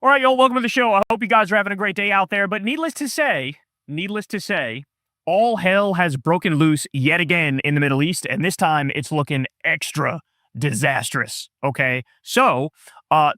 All right, y'all, welcome to the show. I hope you guys are having a great day out there. But needless to say, all hell has broken loose yet again in the Middle East, and this time it's looking extra disastrous, okay? So,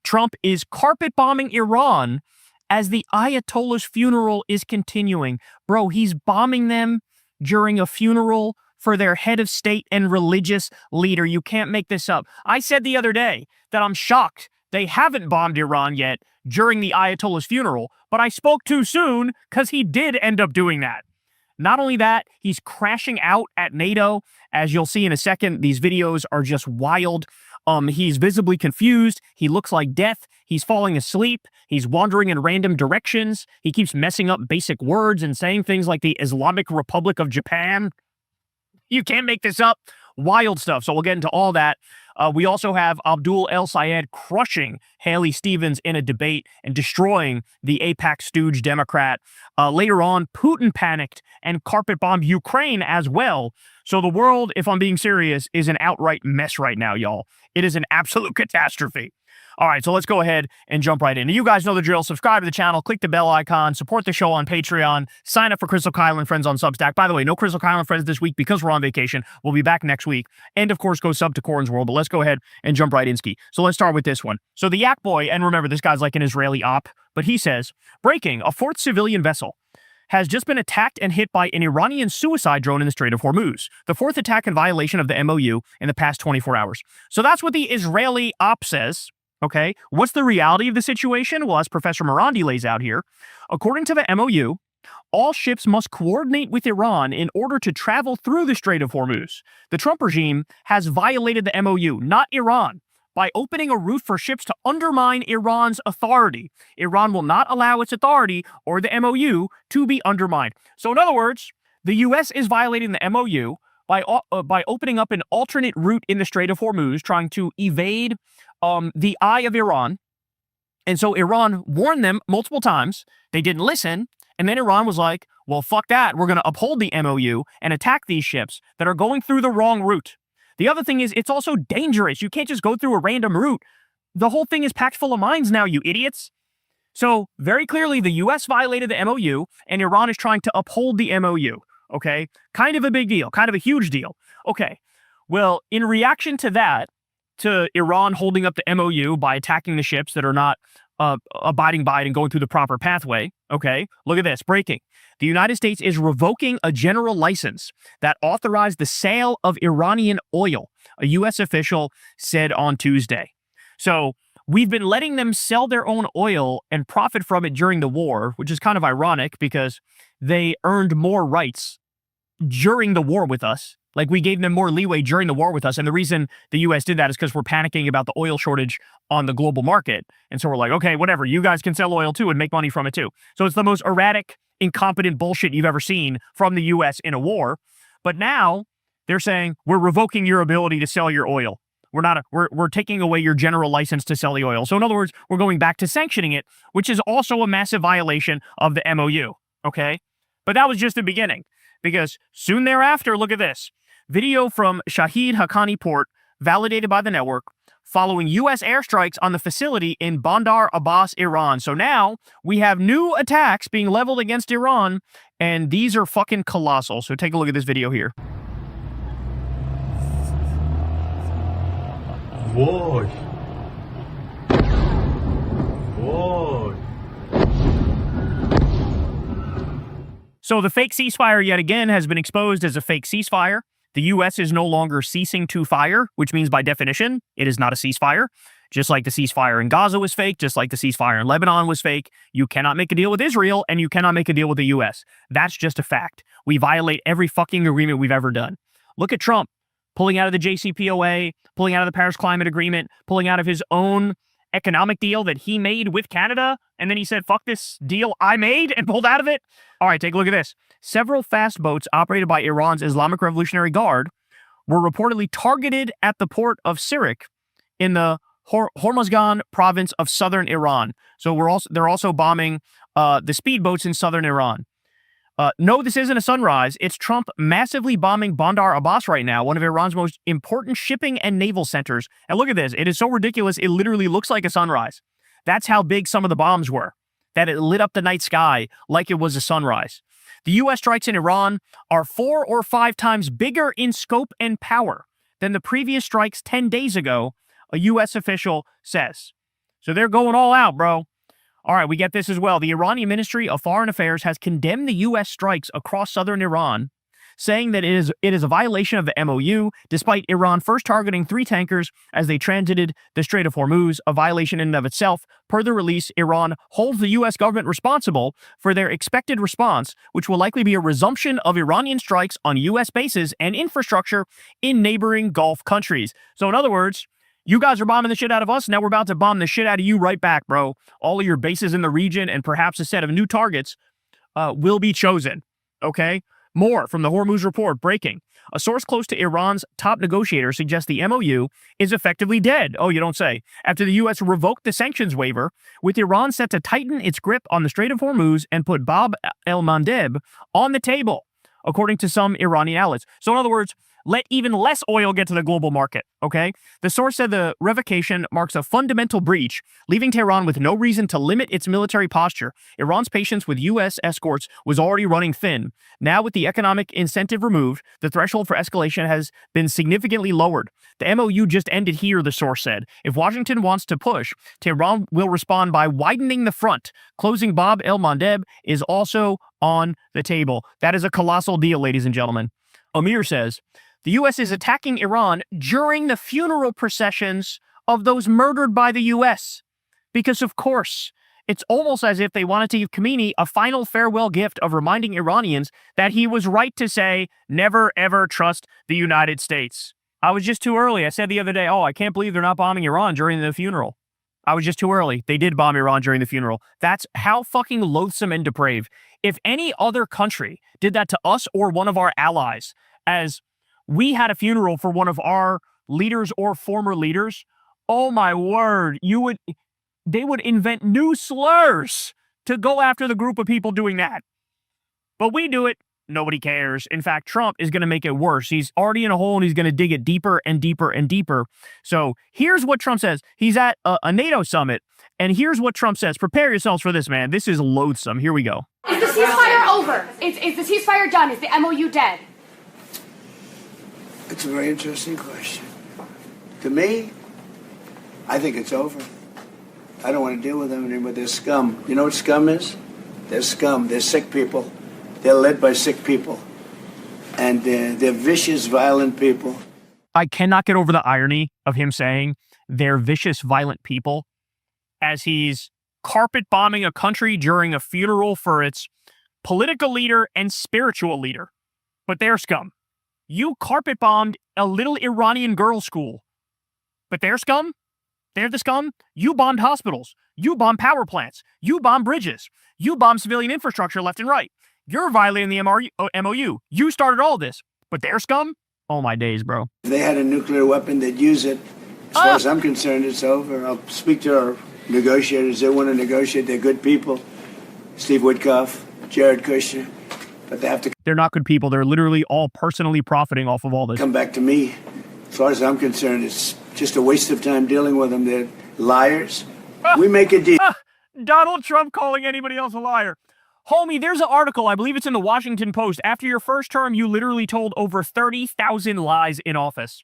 Trump is carpet bombing Iran as the Ayatollah's funeral is continuing. Bro, he's bombing them during a funeral for their head of state and religious leader. You can't make this up. I said the other day that I'm shocked they haven't bombed Iran yet during the Ayatollah's funeral, but I spoke too soon because he did end up doing that. Not only that, he's crashing out at NATO. As you'll see in a second, these videos are just wild. He's visibly confused. He looks like death. He's falling asleep. He's wandering in random directions. He keeps messing up basic words and saying things like the Islamic Republic of Japan. You can't make this up. Wild stuff. So we'll get into all that. We also have Abdul El-Sayed crushing Haley Stevens in a debate and destroying the AIPAC Stooge Democrat. Later on, Putin panicked and carpet bombed Ukraine as well. So the world, if I'm being serious, is an outright mess right now, y'all. It is an absolute catastrophe. All right, so let's go ahead and jump right in. You guys know the drill. Subscribe to the channel, click the bell icon, support the show on Patreon, sign up for Crystal Kyle and Friends on Substack. By the way, no Crystal Kyle and Friends this week because we're on vacation. We'll be back next week. And of course, go sub to Corn's World. But let's go ahead and jump right in ski. So let's start with this one. So the Yak Boy, and remember, this guy's like an Israeli op, but he says, breaking, a fourth civilian vessel has just been attacked and hit by an Iranian suicide drone in the Strait of Hormuz. The fourth attack in violation of the MOU in the past 24 hours. So that's what the Israeli op says. Okay, what's the reality of the situation? Well, as Professor Morandi lays out here, according to the MOU, all ships must coordinate with Iran in order to travel through the Strait of Hormuz. The Trump regime has violated the MOU, not Iran, by opening a route for ships to undermine Iran's authority. Iran will not allow its authority or the MOU to be undermined. So in other words, the U.S. is violating the MOU by opening up an alternate route in the Strait of Hormuz, trying to evade the eye of Iran. And so Iran warned them multiple times. They didn't listen. And then Iran was like, well, fuck that. We're going to uphold the MOU and attack these ships that are going through the wrong route. The other thing is, it's also dangerous. You can't just go through a random route. The whole thing is packed full of mines now, you idiots. So very clearly, the U.S. violated the MOU, and Iran is trying to uphold the MOU. Okay? Kind of a big deal. Kind of a huge deal. Okay. Well, in reaction to that, to Iran holding up the MOU by attacking the ships that are not abiding by it and going through the proper pathway. Okay, look at this, breaking. The United States is revoking a general license that authorized the sale of Iranian oil, a U.S. official said on Tuesday. So we've been letting them sell their own oil and profit from it during the war, which is kind of ironic because they earned more rights during the war with us. Like, we gave them more leeway during the war with us. And the reason the U.S. did that is because we're panicking about the oil shortage on the global market. And so we're like, okay, whatever. You guys can sell oil too and make money from it too. So it's the most erratic, incompetent bullshit you've ever seen from the U.S. in a war. But now they're saying, we're revoking your ability to sell your oil. We're taking away your general license to sell the oil. So in other words, we're going back to sanctioning it, which is also a massive violation of the MOU. Okay? But that was just the beginning. Because soon thereafter, look at this. Video from Shahid Haqqani Port, validated by the network, following U.S. airstrikes on the facility in Bandar Abbas, Iran. So now we have new attacks being leveled against Iran, and these are fucking colossal. So take a look at this video here. Whoa. Whoa. So the fake ceasefire yet again has been exposed as a fake ceasefire. The U.S. is no longer ceasing to fire, which means by definition, it is not a ceasefire. Just like the ceasefire in Gaza was fake, just like the ceasefire in Lebanon was fake, you cannot make a deal with Israel and you cannot make a deal with the U.S. That's just a fact. We violate every fucking agreement we've ever done. Look at Trump pulling out of the JCPOA, pulling out of the Paris Climate Agreement, pulling out of his own economic deal that he made with Canada, and then he said, fuck this deal I made, and pulled out of it. All right, take a look at this. Several fast boats operated by Iran's Islamic Revolutionary Guard were reportedly targeted at the port of Sirik in the Hormozgan province of southern Iran. So they're also bombing the speedboats in southern Iran. No, this isn't a sunrise. It's Trump massively bombing Bandar Abbas right now, one of Iran's most important shipping and naval centers. And look at this. It is so ridiculous, it literally looks like a sunrise. That's how big some of the bombs were, that it lit up the night sky like it was a sunrise. The U.S. strikes in Iran are 4 or 5 times bigger in scope and power than the previous strikes 10 days ago, a U.S. official says. So they're going all out, bro. All right, we get this as well. The Iranian Ministry of Foreign Affairs has condemned the U.S. strikes across southern Iran, saying that it is a violation of the MOU, despite Iran first targeting 3 tankers as they transited the Strait of Hormuz, a violation in and of itself. Per the release, Iran holds the U.S. government responsible for their expected response, which will likely be a resumption of Iranian strikes on U.S. bases and infrastructure in neighboring Gulf countries. So in other words, you guys are bombing the shit out of us, now we're about to bomb the shit out of you right back, bro. All of your bases in the region and perhaps a set of new targets will be chosen, okay? More from the Hormuz report, breaking. A source close to Iran's top negotiator suggests the MOU is effectively dead. Oh, you don't say. After the U.S. revoked the sanctions waiver, with Iran set to tighten its grip on the Strait of Hormuz and put Bab el-Mandeb on the table, according to some Iranian outlets. So in other words, let even less oil get to the global market, okay? The source said the revocation marks a fundamental breach, leaving Tehran with no reason to limit its military posture. Iran's patience with U.S. escorts was already running thin. Now, with the economic incentive removed, the threshold for escalation has been significantly lowered. The MOU just ended here, the source said. If Washington wants to push, Tehran will respond by widening the front. Closing Bab el-Mandeb is also on the table. That is a colossal deal, ladies and gentlemen. Amir says, the U.S. is attacking Iran during the funeral processions of those murdered by the U.S. Because, of course, it's almost as if they wanted to give Khamenei a final farewell gift of reminding Iranians that he was right to say, never, ever trust the United States. I was just too early. I said the other day, oh, I can't believe they're not bombing Iran during the funeral. I was just too early. They did bomb Iran during the funeral. That's how fucking loathsome and depraved. If any other country did that to us or one of our allies, as we had a funeral for one of our leaders or former leaders, oh my word, they would invent new slurs to go after the group of people doing that. But we do it. Nobody cares. In fact, Trump is going to make it worse. He's already in a hole and he's going to dig it deeper and deeper and deeper. So here's what Trump says. He's at a NATO summit, and here's what Trump says. Prepare yourselves for this, man. This is loathsome. Here we go. Is the ceasefire over? Is the ceasefire done? Is the MOU dead? It's a very interesting question. To me, I think it's over. I don't want to deal with them anymore. They're scum. You know what scum is? They're scum. They're sick people. They're led by sick people. And they're vicious, violent people. I cannot get over the irony of him saying they're vicious, violent people as he's carpet bombing a country during a funeral for its political leader and spiritual leader. But they're scum. You carpet bombed a little Iranian girls' school. But they're scum? They're the scum? You bombed hospitals. You bombed power plants. You bombed bridges. You bombed civilian infrastructure left and right. You're violating the MOU. You started all this. But they're scum? Oh my days, bro. If they had a nuclear weapon, they'd use it. As far as I'm concerned, it's over. I'll speak to our negotiators. They want to negotiate. They're good people. Steve Witkoff, Jared Kushner. But they have to. They're not good people. They're literally all personally profiting off of all this. Come back to me. As far as I'm concerned, it's just a waste of time dealing with them. They're liars. We make a deal. Donald Trump calling anybody else a liar. Homie, there's an article, I believe it's in the Washington Post. After your first term, you literally told over 30,000 lies in office,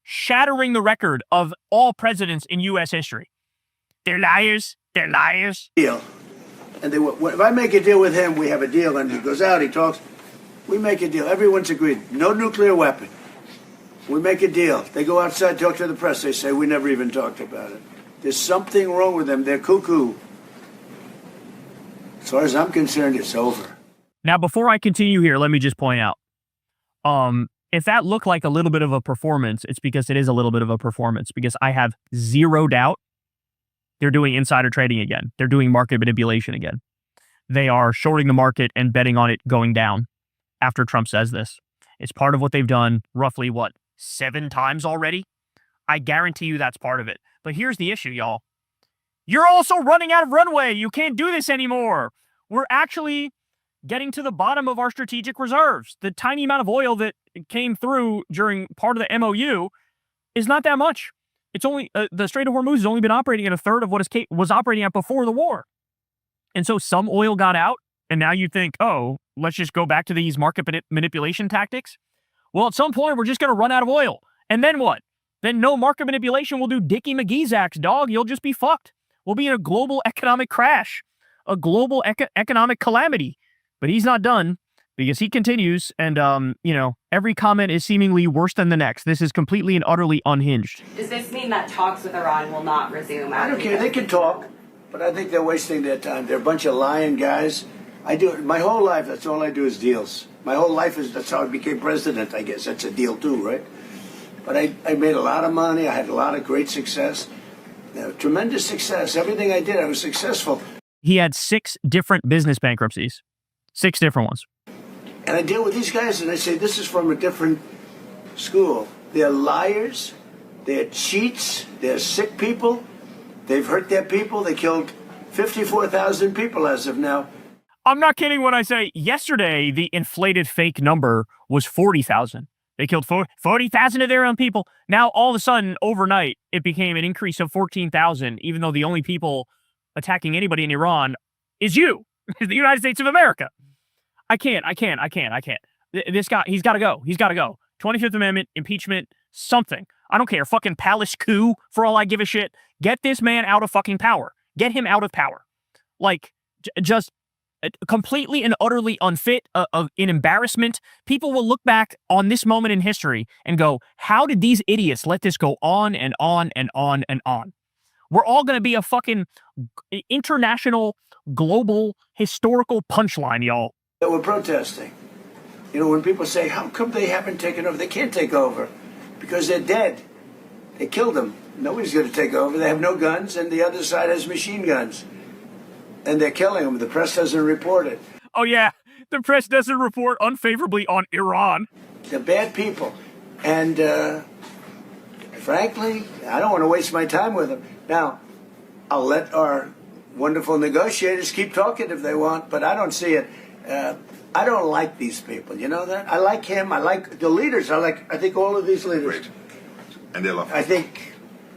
shattering the record of all presidents in U.S. history. They're liars. They're liars. Deal. And if I make a deal with him, we have a deal, and he goes out, he talks. We make a deal. Everyone's agreed. No nuclear weapon. We make a deal. They go outside, talk to the press. They say, we never even talked about it. There's something wrong with them. They're cuckoo. As far as I'm concerned, it's over. Now, before I continue here, let me just point out, if that looked like a little bit of a performance, it's because it is a little bit of a performance, because I have zero doubt they're doing insider trading again. They're doing market manipulation again. They are shorting the market and betting on it going down after Trump says this. It's part of what they've done roughly, 7 times already? I guarantee you that's part of it. But here's the issue, y'all. You're also running out of runway. You can't do this anymore. We're actually getting to the bottom of our strategic reserves. The tiny amount of oil that came through during part of the MOU is not that much. It's only the Strait of Hormuz has only been operating at a third of what it was operating at before the war. And so some oil got out, and now you think, oh, let's just go back to these market manipulation tactics. Well, at some point, we're just going to run out of oil. And then what? Then no market manipulation will do Dickie McGee's axe, dog. You'll just be fucked. We'll be in a global economic crash, a global economic calamity. But he's not done because he continues, and, every comment is seemingly worse than the next. This is completely and utterly unhinged. Does this mean that talks with Iran will not resume? I don't care. They can talk, but I think they're wasting their time. They're a bunch of lying guys. I do it my whole life. That's all I do is deals. My whole life that's how I became president, I guess. That's a deal too, right? But I made a lot of money. I had a lot of great success. Tremendous success. Everything I did, I was successful. He had 6 different business bankruptcies. 6 different ones. And I deal with these guys, and I say, this is from a different school. They're liars. They're cheats. They're sick people. They've hurt their people. They killed 54,000 people as of now. I'm not kidding when I say yesterday the inflated fake number was 40,000. They killed 40,000 of their own people. Now, all of a sudden, overnight, it became an increase of 14,000, even though the only people attacking anybody in Iran is you, the United States of America. I can't. This guy, he's got to go. 25th Amendment, impeachment, something. I don't care. Fucking palace coup, for all I give a shit. Get this man out of fucking power. Get him out of power. Like, just completely and utterly unfit, an embarrassment. People will look back on this moment in history and go, how did these idiots let this go on and on and on and on? We're all going to be a fucking international, global, historical punchline, y'all. That we're protesting. When people say, how come they haven't taken over? They can't take over because they're dead. They killed them. Nobody's going to take over. They have no guns, and the other side has machine guns. And they're killing them. The press doesn't report it. Oh, yeah. The press doesn't report unfavorably on Iran. They're bad people. And frankly, I don't want to waste my time with them. Now, I'll let our wonderful negotiators keep talking if they want, but I don't see it. I don't like these people. You know that? I like him. I like the leaders. I think all of these leaders. Great. And they love. I think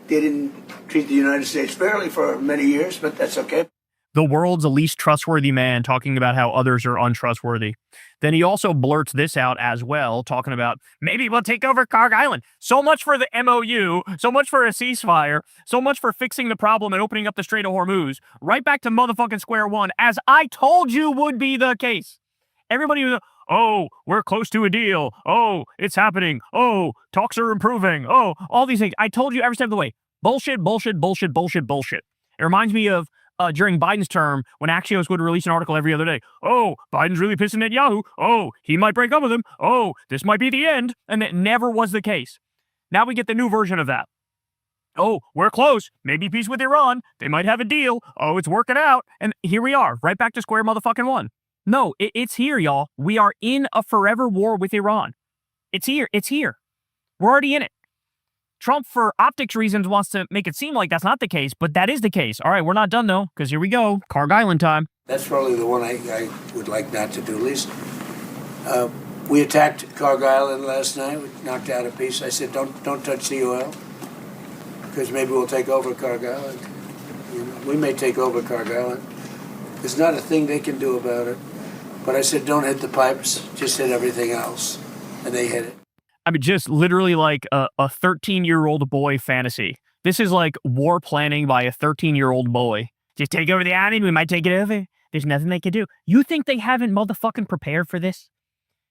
they didn't treat the United States fairly for many years, but that's okay. The world's least trustworthy man talking about how others are untrustworthy. Then he also blurts this out as well, talking about maybe we'll take over Karg Island. So much for the MOU, so much for a ceasefire, so much for fixing the problem and opening up the Strait of Hormuz. Right back to motherfucking square one, as I told you would be the case. Everybody was, oh, we're close to a deal. Oh, it's happening. Oh, talks are improving. Oh, all these things. I told you every step of the way. Bullshit. It reminds me of during Biden's term when Axios would release an article every other day. Oh, Biden's really pissing at Yahoo. Oh, he might break up with him. Oh, this might be the end. And that never was the case. Now we get the new version of that. Oh, we're close. Maybe peace with Iran. They might have a deal. Oh, it's working out. And here we are, right back to square motherfucking one. No, it's here, y'all. We are in a forever war with Iran. It's here. We're already in it. Trump, for optics reasons, wants to make it seem like that's not the case, but that is the case. All right, we're not done, though, because here we go. Karg Island time. That's probably the one I would like not to do least. We attacked Karg Island last night. We knocked out a piece. I said, don't touch the oil, because maybe we'll take over Karg Island. We may take over Karg Island. There's not a thing they can do about it. But I said, don't hit the pipes, just hit everything else. And they hit it. I mean, just literally like a 13-year-old boy fantasy. This is like war planning by a 13-year-old boy. Just take over the island, we might take it over. There's nothing they can do. You think they haven't motherfucking prepared for this?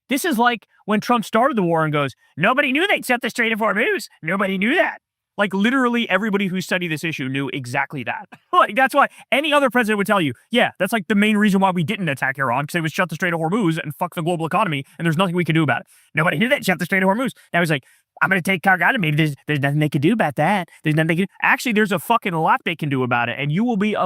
This is like when Trump started the war and goes, nobody knew they'd set the Strait of Hormuz. Nobody knew that. Like, literally everybody who studied this issue knew exactly that. Like, that's why any other president would tell you, yeah, that's like the main reason why we didn't attack Iran, because they would shut the Strait of Hormuz and fuck the global economy, and there's nothing we can do about it. Nobody knew they'd shut the Strait of Hormuz. Now he's like, I'm going to take Karg Island. Maybe there's nothing they can do about that. There's nothing they can do. Actually, there's a fucking lot they can do about it, and you will be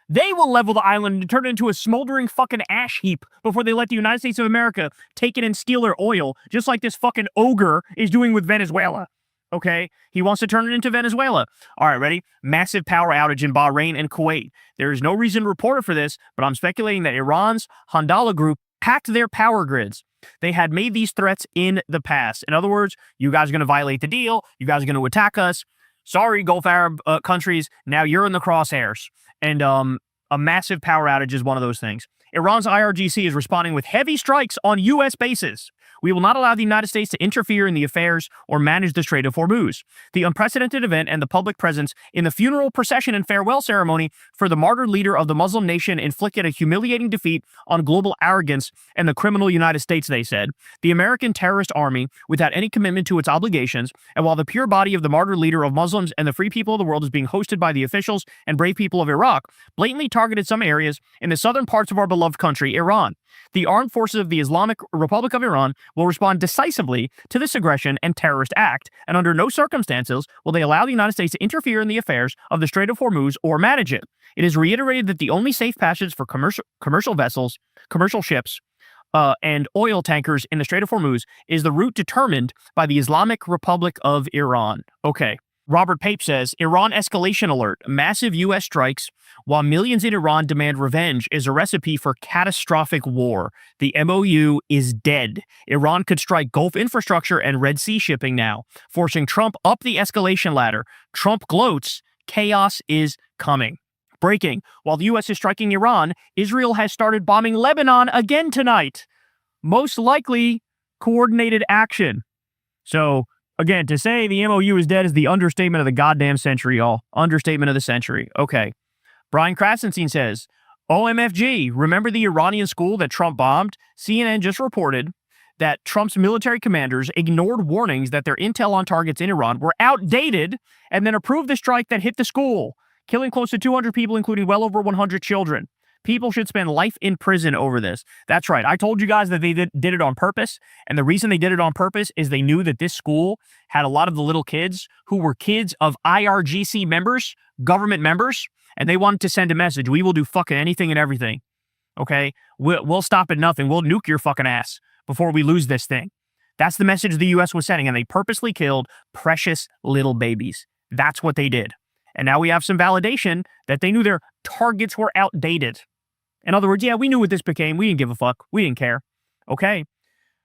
they will level the island and turn it into a smoldering fucking ash heap before they let the United States of America take it and steal their oil, just like this fucking ogre is doing with Venezuela. Okay, he wants to turn it into Venezuela. All right, ready? Massive power outage in Bahrain and Kuwait. There is no reason reported for this, but I'm speculating that Iran's Handala group hacked their power grids. They had made these threats in the past. In other words, you guys are going to violate the deal. You guys are going to attack us. Sorry, Gulf Arab countries, now you're in the crosshairs. And a massive power outage is one of those things. Iran's IRGC is responding with heavy strikes on U.S. bases. We will not allow the United States to interfere in the affairs or manage the Strait of Hormuz. The unprecedented event and the public presence in the funeral procession and farewell ceremony for the martyred leader of the Muslim nation inflicted a humiliating defeat on global arrogance and the criminal United States, they said. The American terrorist army, without any commitment to its obligations, and while the pure body of the martyred leader of Muslims and the free people of the world is being hosted by the officials and brave people of Iraq, blatantly targeted some areas in the southern parts of our beloved country, Iran. The armed forces of the Islamic Republic of Iran will respond decisively to this aggression and terrorist act, and under no circumstances will they allow the United States to interfere in the affairs of the Strait of Hormuz or manage it. It is reiterated that the only safe passage for commercial vessels, commercial ships, and oil tankers in the Strait of Hormuz is the route determined by the Islamic Republic of Iran. Okay. Robert Pape says, Iran escalation alert. Massive U.S. strikes while millions in Iran demand revenge is a recipe for catastrophic war. The MOU is dead. Iran could strike Gulf infrastructure and Red Sea shipping now, forcing Trump up the escalation ladder. Trump gloats. Chaos is coming. Breaking. While the U.S. is striking Iran, Israel has started bombing Lebanon again tonight. Most likely coordinated action. So, again, to say the MOU is dead is the understatement of the goddamn century, y'all. Understatement of the century. Okay. Brian Krasenstein says, OMFG, remember the Iranian school that Trump bombed? CNN just reported that Trump's military commanders ignored warnings that their intel on targets in Iran were outdated and then approved the strike that hit the school, killing close to 200 people, including well over 100 children. People should spend life in prison over this. That's right. I told you guys that they did it on purpose. And the reason they did it on purpose is they knew that this school had a lot of the little kids who were kids of IRGC members, government members, and they wanted to send a message. We will do fucking anything and everything. Okay? We'll stop at nothing. We'll nuke your fucking ass before we lose this thing. That's the message the U.S. was sending, and they purposely killed precious little babies. That's what they did. And now we have some validation that they knew their targets were outdated. In other words, yeah, we knew what this became. We didn't give a fuck. We didn't care. Okay.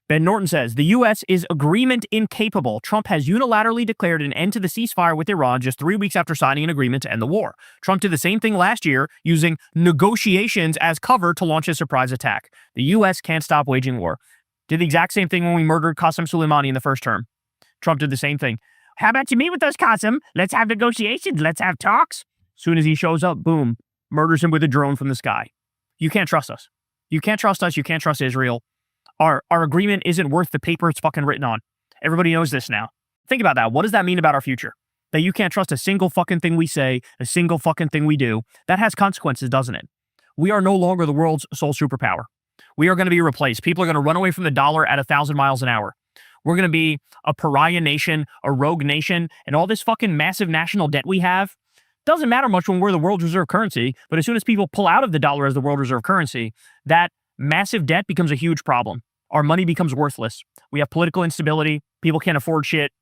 Ben Norton says, the U.S. is agreement incapable. Trump has unilaterally declared an end to the ceasefire with Iran just 3 weeks after signing an agreement to end the war. Trump did the same thing last year, using negotiations as cover to launch a surprise attack. The U.S. can't stop waging war. Did the exact same thing when we murdered Qasem Soleimani in the first term. Trump did the same thing. How about you meet with us, Qasem? Let's have negotiations. Let's have talks. Soon as he shows up, boom, murders him with a drone from the sky. You can't trust us. You can't trust us. You can't trust Israel. Our agreement isn't worth the paper it's fucking written on. Everybody knows this now. Think about that. What does that mean about our future? That you can't trust a single fucking thing we say, a single fucking thing we do. That has consequences, doesn't it? We are no longer the world's sole superpower. We are going to be replaced. People are going to run away from the dollar at 1,000 miles an hour. We're going to be a pariah nation, a rogue nation, and all this fucking massive national debt we have. Doesn't matter much when we're the world reserve currency, but as soon as people pull out of the dollar as the world reserve currency, that massive debt becomes a huge problem. Our money becomes worthless. We have political instability. People can't afford shit.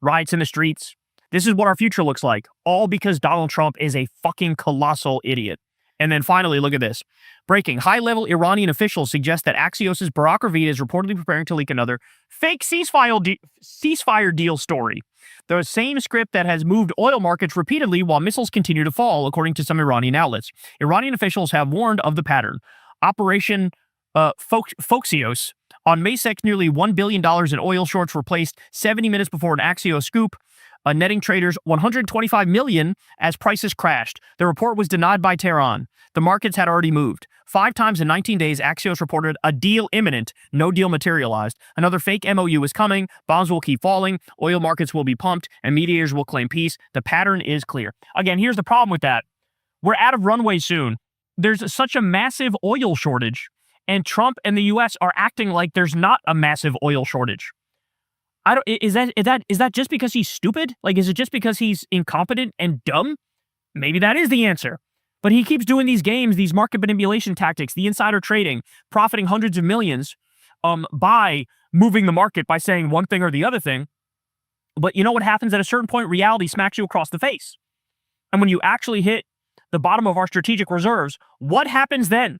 Riots in the streets. This is what our future looks like, all because Donald Trump is a fucking colossal idiot. And then finally, look at this. Breaking. High-level Iranian officials suggest that Axios' Barack Ravid is reportedly preparing to leak another fake ceasefire deal story. The same script that has moved oil markets repeatedly while missiles continue to fall, according to some Iranian outlets. Iranian officials have warned of the pattern. Operation Foxios. On May 6, nearly $1 billion in oil shorts were placed 70 minutes before an Axios scoop, netting traders $125 million as prices crashed. The report was denied by Tehran. The markets had already moved. 5 times in 19 days, Axios reported a deal imminent. No deal materialized. Another fake MOU is coming. Bombs will keep falling. Oil markets will be pumped, and mediators will claim peace. The pattern is clear. Again, here's the problem with that. We're out of runway soon. There's such a massive oil shortage, and Trump and the U.S. are acting like there's not a massive oil shortage. Is that just because he's stupid? Like, is it just because he's incompetent and dumb? Maybe that is the answer. But he keeps doing these games, these market manipulation tactics, the insider trading, profiting hundreds of millions by moving the market by saying one thing or the other thing. But you know what happens? At a certain point, reality smacks you across the face. And when you actually hit the bottom of our strategic reserves, what happens then?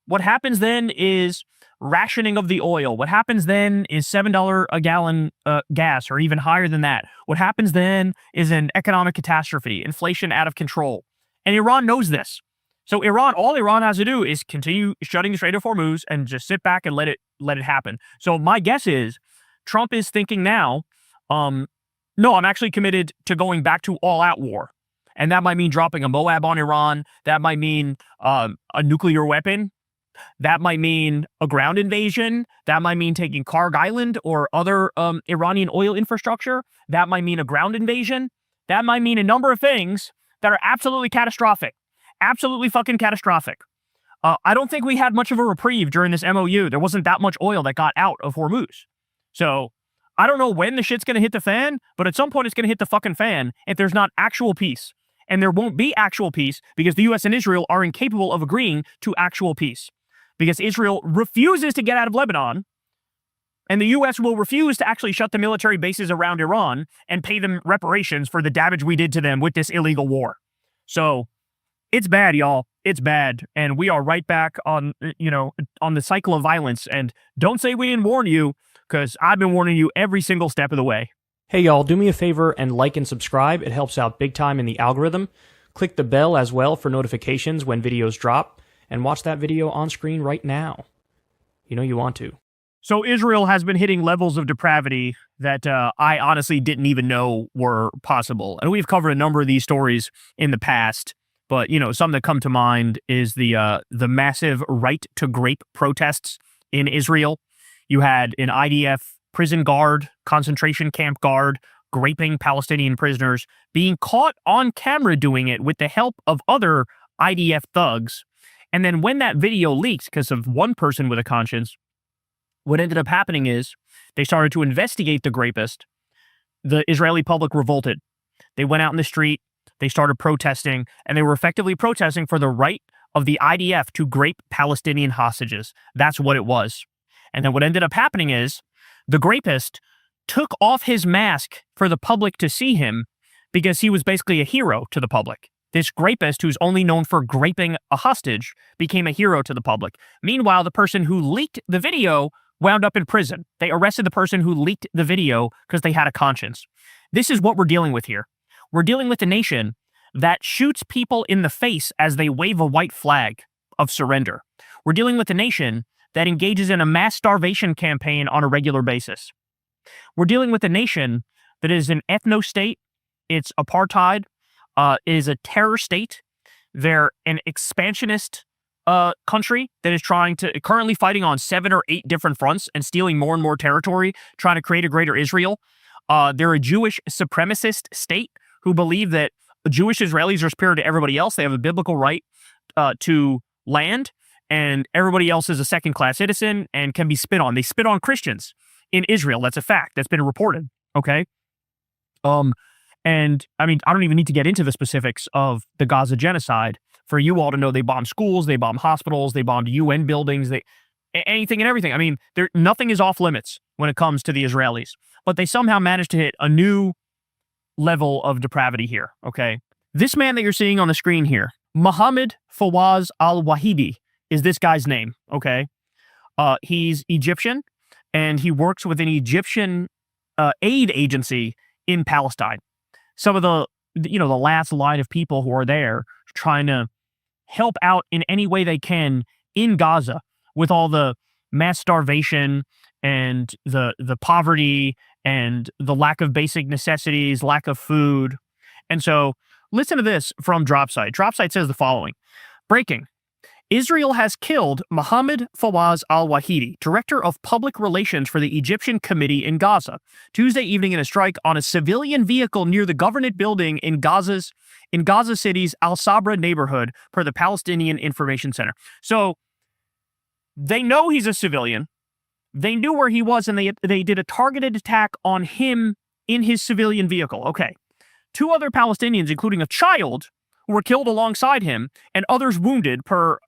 What happens then is rationing of the oil. What happens then is $7 a gallon gas, or even higher than that. What happens then is an economic catastrophe, inflation out of control. And Iran knows this. So all Iran has to do is continue shutting the Strait of Hormuz and just sit back and let it happen. So my guess is Trump is thinking now, no, I'm actually committed to going back to all-out war. And that might mean dropping a Moab on Iran. That might mean a nuclear weapon. That might mean a ground invasion. That might mean taking Karg Island or other Iranian oil infrastructure. That might mean a ground invasion. That might mean a number of things that are absolutely catastrophic. Absolutely fucking catastrophic. I don't think we had much of a reprieve during this MOU. There wasn't that much oil that got out of Hormuz. So I don't know when the shit's going to hit the fan, but at some point it's going to hit the fucking fan if there's not actual peace. And there won't be actual peace because the U.S. and Israel are incapable of agreeing to actual peace. Because Israel refuses to get out of Lebanon, and the U.S. will refuse to actually shut the military bases around Iran and pay them reparations for the damage we did to them with this illegal war. So it's bad, y'all. It's bad. And we are right back on the cycle of violence. And don't say we didn't warn you, because I've been warning you every single step of the way. Hey y'all, do me a favor and like and subscribe. It helps out big time in the algorithm. Click the bell as well for notifications when videos drop, and watch that video on screen right now. You know you want to. So Israel has been hitting levels of depravity that I honestly didn't even know were possible. And we've covered a number of these stories in the past, but some that come to mind is the massive right to grape protests in Israel. You had an IDF prison guard, concentration camp guard, graping Palestinian prisoners, being caught on camera doing it with the help of other IDF thugs. And then when that video leaks because of one person with a conscience, what ended up happening is they started to investigate the grapist. The Israeli public revolted. They went out in the street, they started protesting, and they were effectively protesting for the right of the IDF to grape Palestinian hostages. That's what it was. And then what ended up happening is the grapist took off his mask for the public to see him because he was basically a hero to the public. This grapist, who's only known for graping a hostage, became a hero to the public. Meanwhile, the person who leaked the video wound up in prison. They arrested the person who leaked the video because they had a conscience. This is what we're dealing with here. We're dealing with a nation that shoots people in the face as they wave a white flag of surrender. We're dealing with a nation that engages in a mass starvation campaign on a regular basis. We're dealing with a nation that is an ethno-state. It's apartheid. Is a terror state. They're an expansionist country that is currently fighting on 7 or 8 different fronts and stealing more and more territory, trying to create a greater Israel. They're a Jewish supremacist state who believe that Jewish Israelis are superior to everybody else. They have a biblical right to land, and everybody else is a second-class citizen and can be spit on. They spit on Christians in Israel. That's a fact. That's been reported. Okay? And I mean, I don't even need to get into the specifics of the Gaza genocide for you all to know they bombed schools, they bombed hospitals, they bombed UN buildings, anything and everything. I mean, nothing is off limits when it comes to the Israelis, but they somehow managed to hit a new level of depravity here. Okay. This man that you're seeing on the screen here, Mohammed Fawaz al-Wahidi, is this guy's name. Okay. He's Egyptian and he works with an Egyptian aid agency in Palestine. Some of the last line of people who are there trying to help out in any way they can in Gaza with all the mass starvation and the poverty and the lack of basic necessities, lack of food. And so listen to this from Dropsite. Dropsite says the following. Breaking. Israel has killed Mohammed Fawaz al-Wahidi, director of public relations for the Egyptian Committee in Gaza, Tuesday evening in a strike on a civilian vehicle near the government building in Gaza City's Al-Sabra neighborhood, per the Palestinian Information Center. So they know he's a civilian. They knew where he was, and they did a targeted attack on him in his civilian vehicle. Okay. 2 other Palestinians, including a child, were killed alongside him, and others wounded, per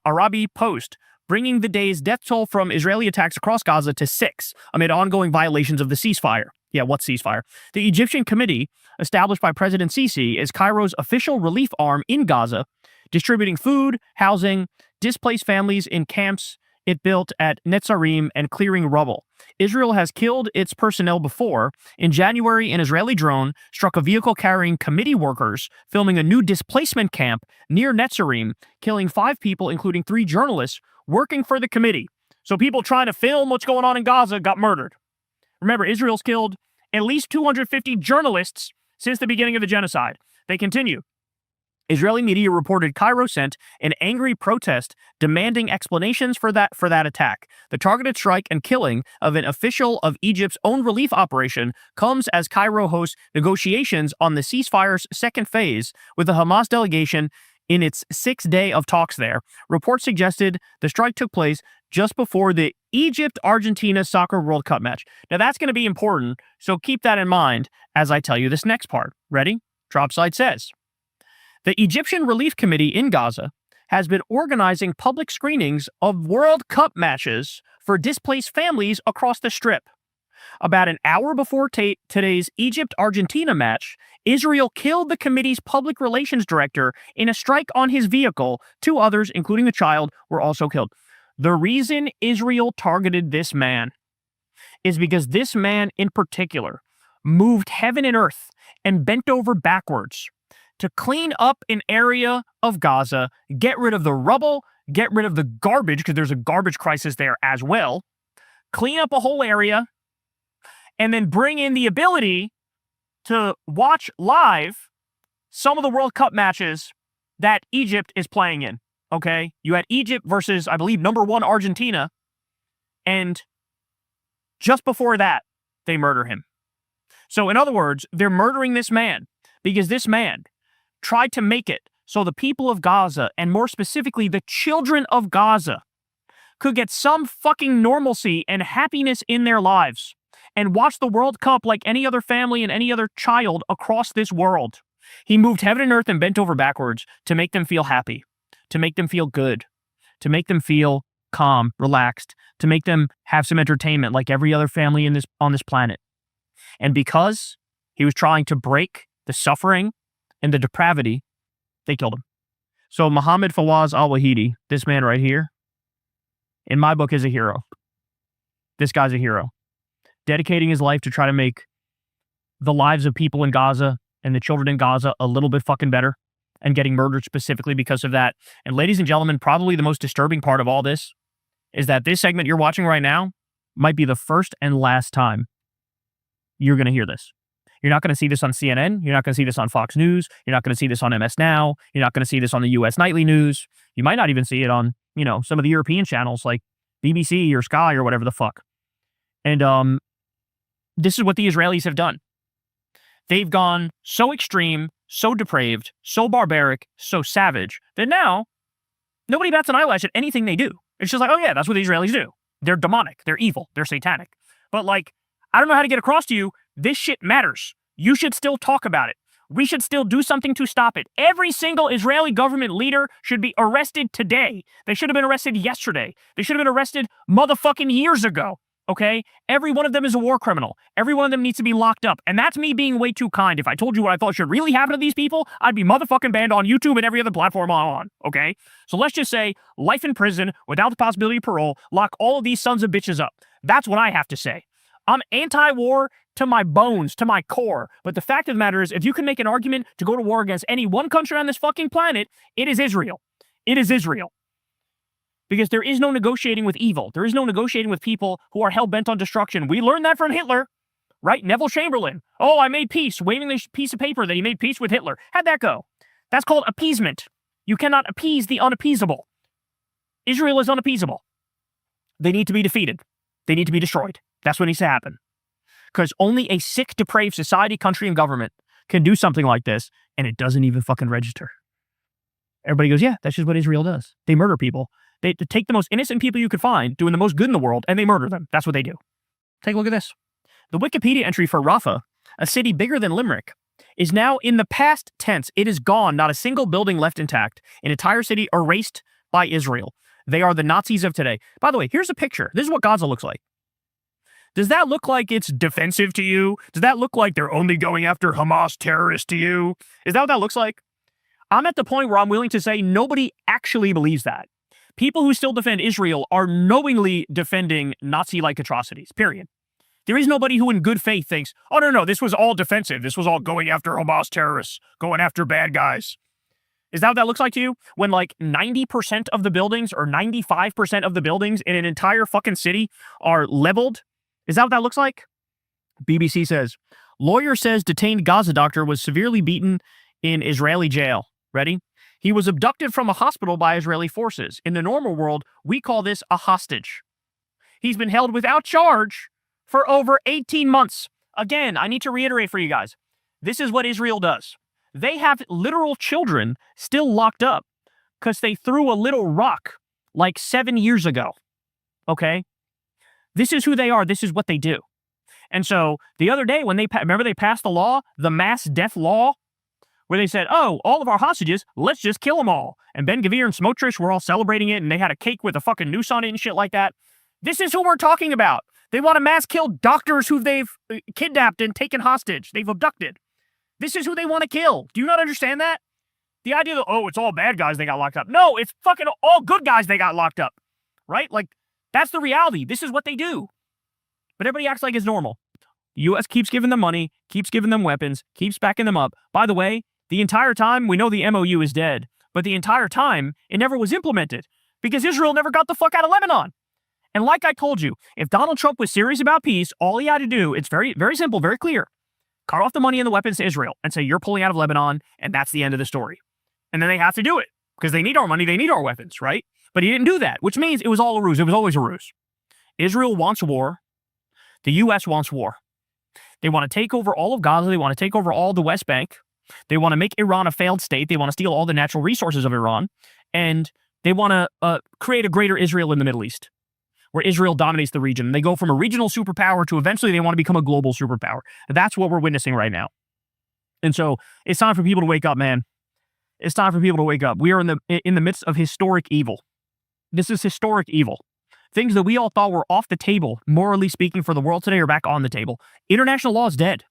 Arabi Post, bringing the day's death toll from Israeli attacks across Gaza to 6 amid ongoing violations of the ceasefire. Yeah, what ceasefire? The Egyptian Committee, established by President Sisi, is Cairo's official relief arm in Gaza, distributing food, housing, displaced families in camps it built at Netzarim and clearing rubble. Israel has killed its personnel before. In January, an Israeli drone struck a vehicle carrying committee workers filming a new displacement camp near Netzarim, killing 5 people, including 3 journalists working for the committee. So people trying to film what's going on in Gaza got murdered. Remember, Israel's killed at least 250 journalists since the beginning of the genocide. They continue. Israeli media reported Cairo sent an angry protest demanding explanations for that attack. The targeted strike and killing of an official of Egypt's own relief operation comes as Cairo hosts negotiations on the ceasefire's second phase with the Hamas delegation in its 6th day of talks there. Reports suggested the strike took place just before the Egypt-Argentina Soccer World Cup match. Now that's going to be important, so keep that in mind as I tell you this next part. Ready? Dropside says, the Egyptian Relief Committee in Gaza has been organizing public screenings of World Cup matches for displaced families across the Strip. About an hour before today's Egypt-Argentina match, Israel killed the committee's public relations director in a strike on his vehicle. 2 others, including the child, were also killed. The reason Israel targeted this man is because this man in particular moved heaven and earth and bent over backwards to clean up an area of Gaza, get rid of the rubble, get rid of the garbage, because there's a garbage crisis there as well, clean up a whole area, and then bring in the ability to watch live some of the World Cup matches that Egypt is playing in, okay? You had Egypt versus, I believe, number 1 Argentina, and just before that, they murder him. So in other words, they're murdering this man because this man tried to make it so the people of Gaza, and more specifically the children of Gaza, could get some fucking normalcy and happiness in their lives and watch the World Cup like any other family and any other child across this world. He moved heaven and earth and bent over backwards to make them feel happy, to make them feel good, to make them feel calm, relaxed, to make them have some entertainment like every other family on this planet. And because he was trying to break the suffering and the depravity, they killed him. So Mohammed Fawaz al-Wahidi, this man right here, in my book is a hero. This guy's a hero. Dedicating his life to try to make the lives of people in Gaza and the children in Gaza a little bit fucking better, and getting murdered specifically because of that. And ladies and gentlemen, probably the most disturbing part of all this is that this segment you're watching right now might be the first and last time you're going to hear this. You're not going to see this on CNN. You're not going to see this on Fox News. You're not going to see this on MS Now. You're not going to see this on the U.S. Nightly News. You might not even see it on, some of the European channels like BBC or Sky or whatever the fuck. And this is what the Israelis have done. They've gone so extreme, so depraved, so barbaric, so savage that now nobody bats an eyelash at anything they do. It's just like, oh yeah, that's what the Israelis do. They're demonic. They're evil. They're satanic. But I don't know how to get across to you. This shit matters. You should still talk about it. We should still do something to stop it. Every single Israeli government leader should be arrested today. They should have been arrested yesterday. They should have been arrested motherfucking years ago. Okay? Every one of them is a war criminal. Every one of them needs to be locked up. And that's me being way too kind. If I told you what I thought should really happen to these people, I'd be motherfucking banned on YouTube and every other platform I'm on. Okay? So let's just say life in prison without the possibility of parole, lock all of these sons of bitches up. That's what I have to say. I'm anti-war to my bones, to my core. But the fact of the matter is, if you can make an argument to go to war against any one country on this fucking planet, it is Israel. It is Israel. Because there is no negotiating with evil. There is no negotiating with people who are hell-bent on destruction. We learned that from Hitler, right? Neville Chamberlain. Oh, I made peace, waving this piece of paper that he made peace with Hitler. How'd that go? That's called appeasement. You cannot appease the unappeasable. Israel is unappeasable. They need to be defeated. They need to be destroyed. That's what needs to happen. Because only a sick, depraved society, country, and government can do something like this, and it doesn't even fucking register. Everybody goes, yeah, that's just what Israel does. They murder people. They take the most innocent people you could find, doing the most good in the world, and they murder them. That's what they do. Take a look at this. The Wikipedia entry for Rafah, a city bigger than Limerick, is now in the past tense. It is gone. Not a single building left intact. An entire city erased by Israel. They are the Nazis of today. By the way, here's a picture. This is what Gaza looks like. Does that look like it's defensive to you? Does that look like they're only going after Hamas terrorists to you? Is that what that looks like? I'm at the point where I'm willing to say nobody actually believes that. People who still defend Israel are knowingly defending Nazi-like atrocities, period. There is nobody who in good faith thinks, oh, no, this was all defensive. This was all going after Hamas terrorists, going after bad guys. Is that what that looks like to you? When like 90% of the buildings or 95% of the buildings in an entire fucking city are leveled? Is that what that looks like? BBC says, lawyer says detained Gaza doctor was severely beaten in Israeli jail. Ready? He was abducted from a hospital by Israeli forces. In the normal world, we call this a hostage. He's been held without charge for over 18 months. Again, I need to reiterate for you guys, this is what Israel does. They have literal children still locked up because they threw a little rock like 7 years ago. Okay? This is who they are. This is what they do. And so the other day when they passed the law, the mass death law, where they said, oh, all of our hostages, let's just kill them all. And Ben-Gvir and Smotrich were all celebrating it, and they had a cake with a fucking noose on it and shit like that. This is who we're talking about. They want to mass kill doctors who they've kidnapped and taken hostage. They've abducted. This is who they want to kill. Do you not understand that? The idea that, oh, it's all bad guys they got locked up. No, it's fucking all good guys they got locked up. Right? Like, that's the reality. This is what they do. But everybody acts like it's normal. The U.S. keeps giving them money, keeps giving them weapons, keeps backing them up. By the way, the entire time, we know the MOU is dead. But the entire time, it never was implemented. Because Israel never got the fuck out of Lebanon. And like I told you, if Donald Trump was serious about peace, all he had to do, it's very, very simple, very clear. Cut off the money and the weapons to Israel and say, you're pulling out of Lebanon, and that's the end of the story. And then they have to do it because they need our money, they need our weapons, right? But he didn't do that, which means it was all a ruse. It was always a ruse. Israel wants war. The U.S. wants war. They want to take over all of Gaza. They want to take over all the West Bank. They want to make Iran a failed state. They want to steal all the natural resources of Iran. And they want to create a greater Israel in the Middle East, where Israel dominates the region. They go from a regional superpower to eventually they want to become a global superpower. That's what we're witnessing right now. And so it's time for people to wake up, man. It's time for people to wake up. We are in the midst of historic evil. This is historic evil. Things that we all thought were off the table, morally speaking, for the world today are back on the table. International law is dead.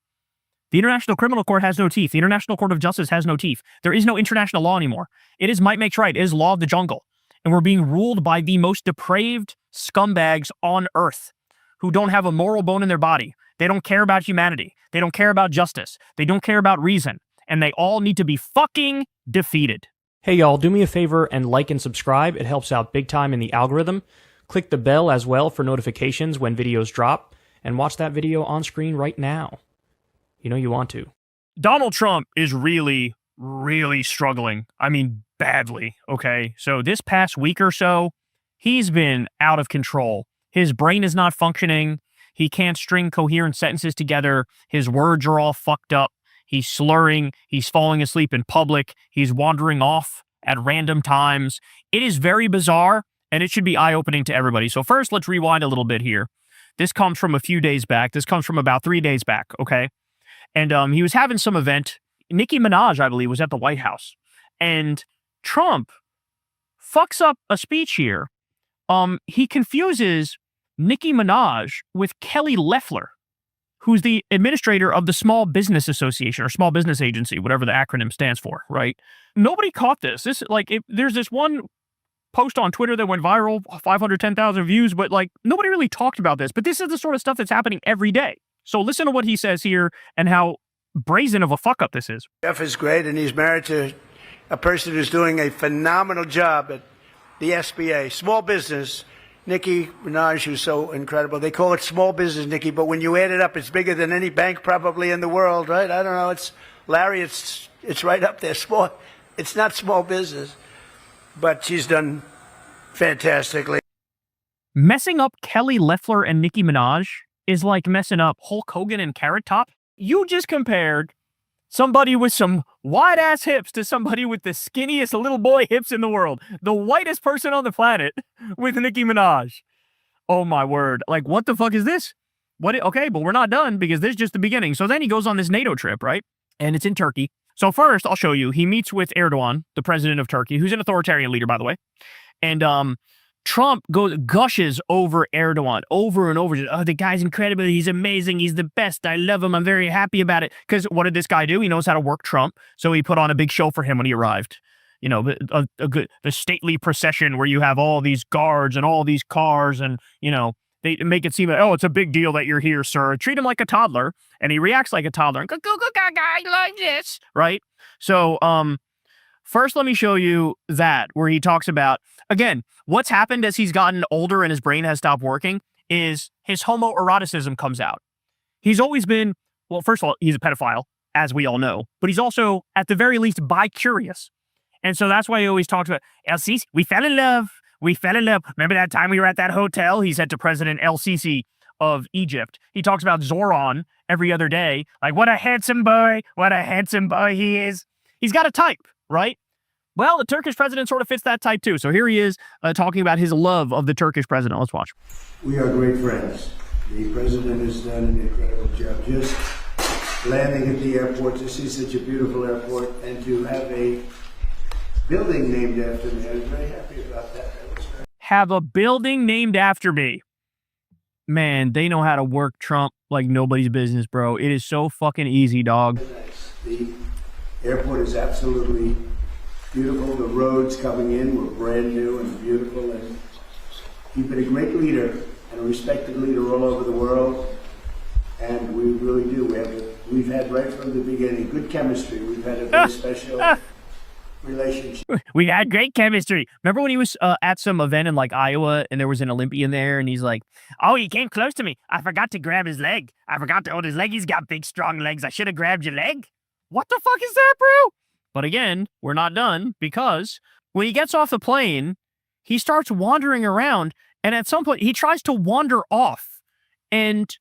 The International Criminal Court has no teeth. The International Court of Justice has no teeth. There is no international law anymore. It is might makes right. It is law of the jungle. And we're being ruled by the most depraved scumbags on earth who don't have a moral bone in their body. They don't care about humanity. They don't care about justice. They don't care about reason. And they all need to be fucking defeated. Hey y'all, do me a favor and like and subscribe. It helps out big time in the algorithm. Click the bell as well for notifications when videos drop. And watch that video on screen right now. You know you want to. Donald Trump is really, really struggling. I mean, badly, okay? So this past week or so, he's been out of control. His brain is not functioning. He can't string coherent sentences together. His words are all fucked up. He's slurring. He's falling asleep in public. He's wandering off at random times. It is very bizarre, and it should be eye-opening to everybody. So first, let's rewind a little bit here. This comes from a few days back. This comes from about 3 days back, okay? And he was having some event. Nicki Minaj, I believe, was at the White House. And Trump fucks up a speech here. He confuses Nicki Minaj with Kelly Loeffler, who's the administrator of the Small Business Association or Small Business Agency, whatever the acronym stands for, right? Nobody caught this. There's this one post on Twitter that went viral, 510,000 views, but nobody really talked about this. But this is the sort of stuff that's happening every day. So listen to what he says here and how brazen of a fuck up this is. Jeff is great, and he's married to a person who's doing a phenomenal job at the SBA. Small business. Nicki Minaj, who's so incredible. They call it small business, Nicki, but when you add it up, it's bigger than any bank probably in the world, right? I don't know. It's Larry, it's right up there. Small. It's not small business, but she's done fantastically. Messing up Kelly Loeffler and Nicki Minaj is like messing up Hulk Hogan and Carrot Top. You just compared somebody with some wide-ass hips to somebody with the skinniest little boy hips in the world. The whitest person on the planet with Nicki Minaj. Oh, my word. What the fuck is this? Okay, but we're not done because this is just the beginning. So then he goes on this NATO trip, right? And it's in Turkey. So first, I'll show you. He meets with Erdogan, the president of Turkey, who's an authoritarian leader, by the way. And Trump gushes over Erdogan over and over. Oh, the guy's incredible. He's amazing. He's the best. I love him. I'm very happy about it. Because what did this guy do? He knows how to work Trump. So he put on a big show for him when he arrived. you know, the stately procession where you have all these guards and all these cars, and you know, they make it seem like, oh, it's a big deal that you're here, sir. Treat him like a toddler, and he reacts like a toddler. And go like this, right? So, first, let me show you that where he talks about, again, what's happened as he's gotten older and his brain has stopped working is his homoeroticism comes out. He's always been, well, first of all, he's a pedophile, as we all know, but he's also, at the very least, bi-curious. And so that's why he always talks about, El-Sisi, we fell in love. We fell in love. Remember that time we were at that hotel? He said to President El-Sisi of Egypt. He talks about Zoran every other day. Like, what a handsome boy he is. He's got a type, right? Well, the Turkish president sort of fits that type too. So here he is talking about his love of the Turkish president. Let's watch. We are great friends. The president has done an incredible job. Just landing at the airport, to see such a beautiful airport, and to have a building named after me. I was very happy about that. Have a building named after me. Man, they know how to work Trump like nobody's business, bro. It is so fucking easy, dog. The airport is absolutely beautiful. The roads coming in were brand new and beautiful. And you've been a great leader and a respected leader all over the world. And we really do. We've had right from the beginning good chemistry. We've had a very special relationship. We had great chemistry. Remember when he was at some event in like Iowa and there was an Olympian there and he's like, oh, he came close to me. I forgot to grab his leg. I forgot to hold his leg. He's got big, strong legs. I should have grabbed your leg. What the fuck is that, bro? But again, we're not done, because when he gets off the plane, he starts wandering around, and at some point he tries to wander off. And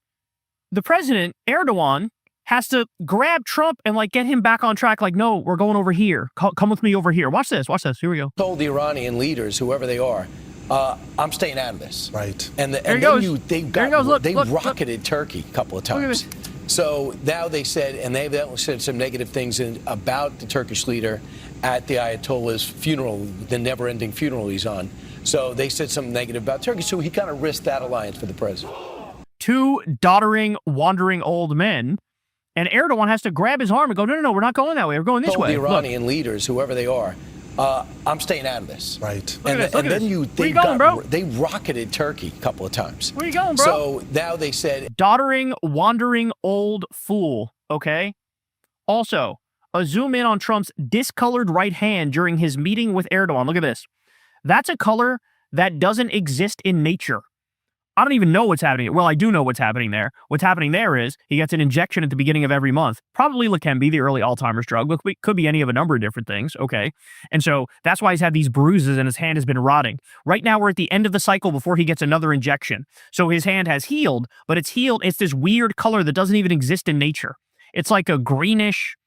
the president, Erdogan, has to grab Trump and like get him back on track. Like, no, we're going over here. Come with me over here. Watch this. Watch this. Here we go. Told the Iranian leaders, whoever they are, I'm staying out of this. Right. And There he goes. they Look. rocketed Turkey a couple of times. So now they said, and they've said some negative things about the Turkish leader at the Ayatollah's funeral, the never-ending funeral he's on. So they said something negative about Turkey. So he kind of risked that alliance for the president. Two doddering, wandering old men. And Erdogan has to grab his arm and go, no, we're not going that way. We're going this way. The Iranian leaders, whoever they are, I'm staying out of this. Right. Look at this. They rocketed Turkey a couple of times. Where you going, bro? So now they said, doddering, wandering old fool, okay? Also, a zoom in on Trump's discolored right hand during his meeting with Erdogan. Look at this. That's a color that doesn't exist in nature. I don't even know what's happening. Well, I do know what's happening there. What's happening there is he gets an injection at the beginning of every month. Probably Leqembi, the early Alzheimer's drug. Could be any of a number of different things. Okay. And so that's why he's had these bruises and his hand has been rotting. Right now, we're at the end of the cycle before he gets another injection. So his hand has healed, but it's healed. It's this weird color that doesn't even exist in nature. It's like a greenish,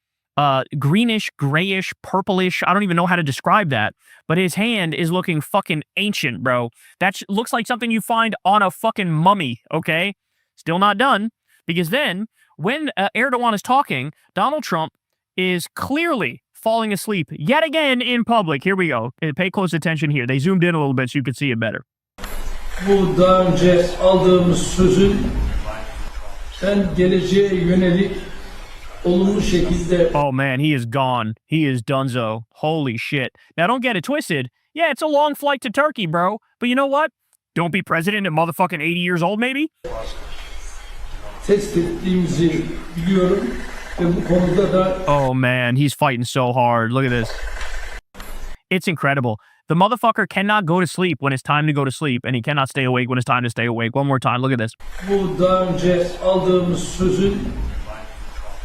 grayish, purplish. I don't even know how to describe that. But his hand is looking fucking ancient, bro. That looks like something you find on a fucking mummy, okay? Still not done. Because then, when Erdogan is talking, Donald Trump is clearly falling asleep yet again in public. Here we go. Pay close attention here. They zoomed in a little bit so you could see it better. Bu daha önce aldığımız sözün sen geleceğe yönelik olumlu şekilde. Oh man, he is gone. He is donezo. Holy shit. Now don't get it twisted. Yeah, it's a long flight to Turkey, bro. But you know what? Don't be president at motherfucking 80 years old, maybe? Test ettiğimizi biliyorum ve bu konuda da. Oh man, he's fighting so hard. Look at this. It's incredible. The motherfucker cannot go to sleep when it's time to go to sleep, and he cannot stay awake when it's time to stay awake. One more time, look at this. Bu daha önce aldığımız sözün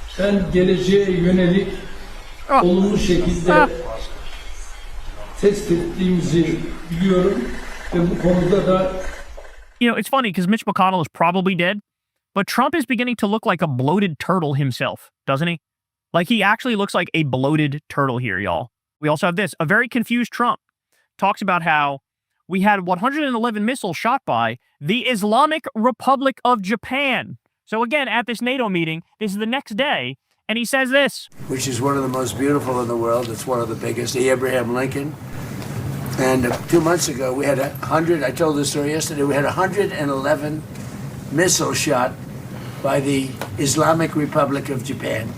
sen geleceğe yönelik olumlu şekilde test ettiğimizi biliyorum ve bu konuda da. You know, it's funny because Mitch McConnell is probably dead, but Trump is beginning to look like a bloated turtle himself, doesn't he? Like he actually looks like a bloated turtle here, y'all. We also have this, a very confused Trump talks about how we had 111 missiles shot by the Islamic Republic of Japan. So again, at this NATO meeting, this is the next day, and he says this. Which is one of the most beautiful in the world. It's one of the biggest, the Abraham Lincoln. And 2 months ago, we had 100, I told this story yesterday, we had 111 missiles shot by the Islamic Republic of Japan.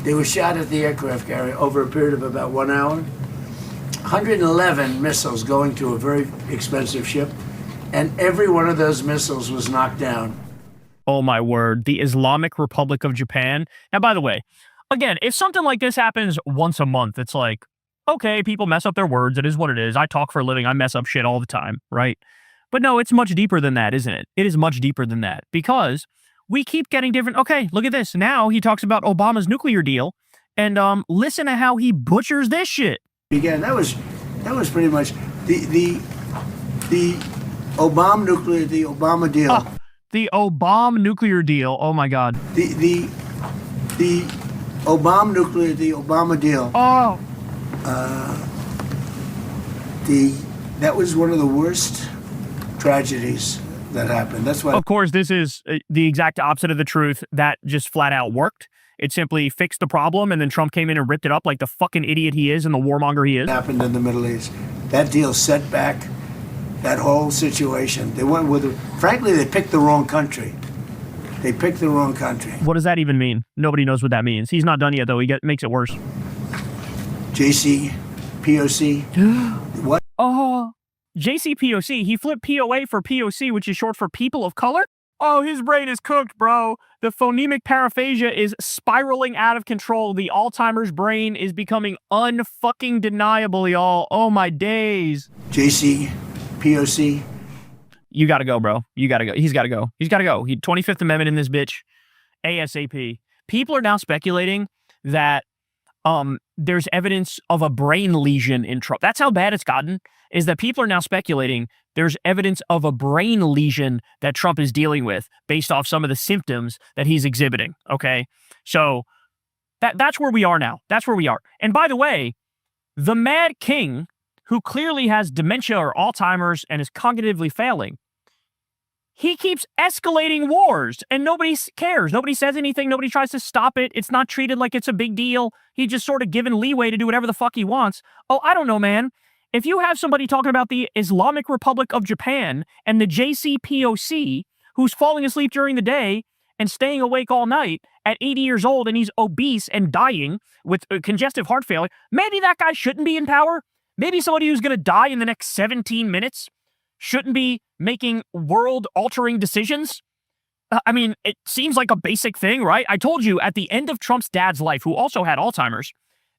They were shot at the aircraft carrier over a period of about 1 hour. 111 missiles going to a very expensive ship, and every one of those missiles was knocked down. Oh my word, the Islamic Republic of Japan. Now, by the way, again, if something like this happens once a month, it's like, okay, people mess up their words. It is what it is. I talk for a living. I mess up shit all the time, right? But no, it's much deeper than that, isn't it? It is much deeper than that because we keep getting different. Okay, look at this. Now he talks about Obama's nuclear deal, and listen to how he butchers this shit. Again, that was pretty much the Obama deal. The Obama nuclear deal. Oh my God. The Obama deal. Oh. That was one of the worst tragedies that happened. That's why. Of course, this is the exact opposite of the truth. That just flat out worked. It simply fixed the problem, and then Trump came in and ripped it up like the fucking idiot he is and the warmonger he is. Happened in the Middle East. That deal set back that whole situation. They went with, frankly, they picked the wrong country. They picked the wrong country. What does that even mean? Nobody knows what that means. He's not done yet, though. He makes it worse. JCPOC. What? Oh, JCPOC. He flipped POA for POC, which is short for people of color. Oh, his brain is cooked, bro. The phonemic paraphasia is spiraling out of control. The Alzheimer's brain is becoming unfucking deniable, y'all. Oh, my days. JCPOC. You gotta go, bro. You gotta go. He's gotta go. He's gotta go. 25th Amendment in this bitch. ASAP. People are now speculating that there's evidence of a brain lesion in Trump. That's how bad it's gotten, is that people are now speculating there's evidence of a brain lesion that Trump is dealing with based off some of the symptoms that he's exhibiting, okay? So that's where we are now. That's where we are. And by the way, the Mad King, who clearly has dementia or Alzheimer's and is cognitively failing, he keeps escalating wars and nobody cares. Nobody says anything. Nobody tries to stop it. It's not treated like it's a big deal. He's just sort of given leeway to do whatever the fuck he wants. Oh, I don't know, man. If you have somebody talking about the Islamic Republic of Japan and the JCPOC who's falling asleep during the day and staying awake all night at 80 years old and he's obese and dying with congestive heart failure, maybe that guy shouldn't be in power. Maybe somebody who's going to die in the next 17 minutes shouldn't be making world-altering decisions. I mean, it seems like a basic thing, right? I told you at the end of Trump's dad's life, who also had Alzheimer's,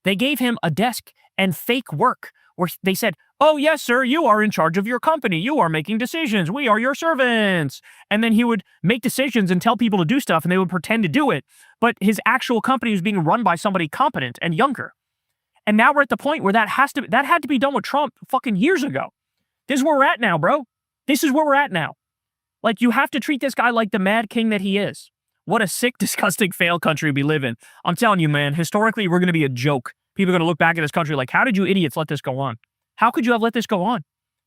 they gave him a desk and fake work where they said, oh, yes, sir, you are in charge of your company. You are making decisions. We are your servants. And then he would make decisions and tell people to do stuff, and they would pretend to do it. But his actual company was being run by somebody competent and younger. And now we're at the point where that had to be done with Trump fucking years ago. This is where we're at now, bro. This is where we're at now. Like, you have to treat this guy like the Mad King that he is. What a sick, disgusting, failed country we live in. I'm telling you, man, historically, we're going to be a joke. People are going to look back at this country like, how did you idiots let this go on? How could you have let this go on?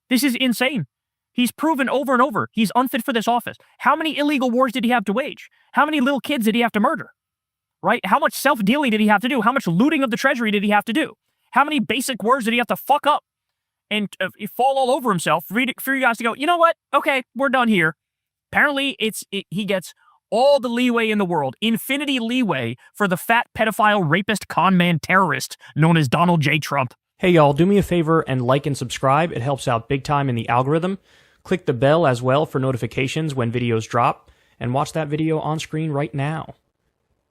This is insane. He's proven over and over he's unfit for this office. How many illegal wars did he have to wage? How many little kids did he have to murder? Right? How much self-dealing did he have to do? How much looting of the treasury did he have to do? How many basic wars did he have to fuck up and fall all over himself for you guys to go, you know what? Okay, we're done here. Apparently, he gets all the leeway in the world, infinity leeway for the fat pedophile, rapist, con man terrorist known as Donald J. Trump. Hey, y'all, do me a favor and like and subscribe. It helps out big time in the algorithm. Click the bell as well for notifications when videos drop, and watch that video on screen right now.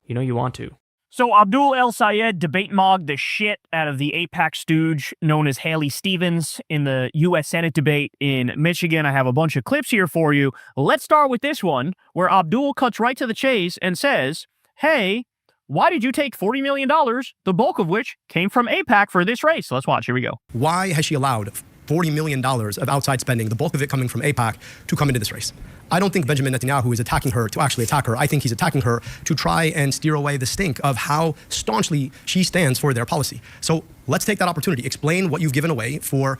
You know you want to. So Abdul El Sayed debate-mogged the shit out of the AIPAC stooge known as Haley Stevens in the U.S. Senate debate in Michigan. I have a bunch of clips here for you. Let's start with this one, where Abdul cuts right to the chase and says, hey, why did you take $40 million, the bulk of which came from AIPAC for this race? Let's watch. Here we go. Why has she allowed $40 million of outside spending, the bulk of it coming from AIPAC, to come into this race? I don't think Benjamin Netanyahu is attacking her to actually attack her. I think he's attacking her to try and steer away the stink of how staunchly she stands for their policy. So let's take that opportunity. Explain what you've given away for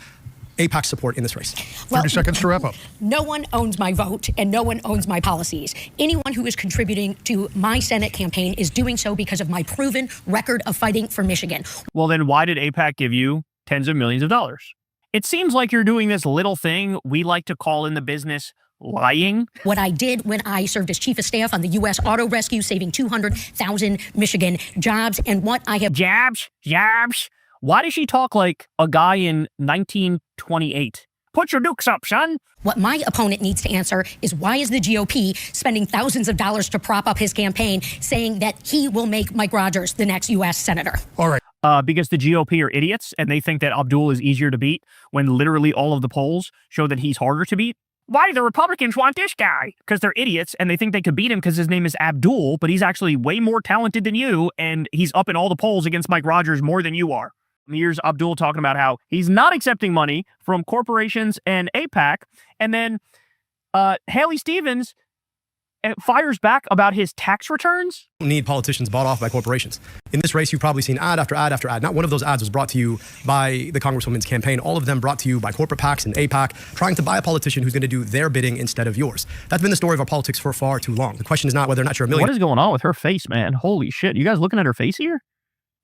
AIPAC support in this race. Well, 30 seconds to wrap up. No one owns my vote and no one owns my policies. Anyone who is contributing to my Senate campaign is doing so because of my proven record of fighting for Michigan. Well, then why did AIPAC give you tens of millions of dollars? It seems like you're doing this little thing we like to call in the business lying. What I did when I served as chief of staff on the U.S. Auto Rescue, saving 200,000 Michigan jobs, and what I have... Jobs? Why does she talk like a guy in 1928? Put your dukes up, son. What my opponent needs to answer is why is the GOP spending thousands of dollars to prop up his campaign, saying that he will make Mike Rogers the next U.S. senator? All right. Because the GOP are idiots and they think that Abdul is easier to beat when literally all of the polls show that he's harder to beat. Why do the Republicans want this guy? Because they're idiots and they think they could beat him because his name is Abdul, but he's actually way more talented than you and he's up in all the polls against Mike Rogers more than you are. Here's Abdul talking about how he's not accepting money from corporations and AIPAC. And then Haley Stevens fires back about his tax returns. We don't need politicians bought off by corporations. In this race, you've probably seen ad after ad after ad. Not one of those ads was brought to you by the Congresswoman's campaign. All of them brought to you by corporate PACs and AIPAC, trying to buy a politician who's going to do their bidding instead of yours. That's been the story of our politics for far too long. The question is not whether or not you're a millionaire. What is going on with her face, man? Holy shit. You guys looking at her face here?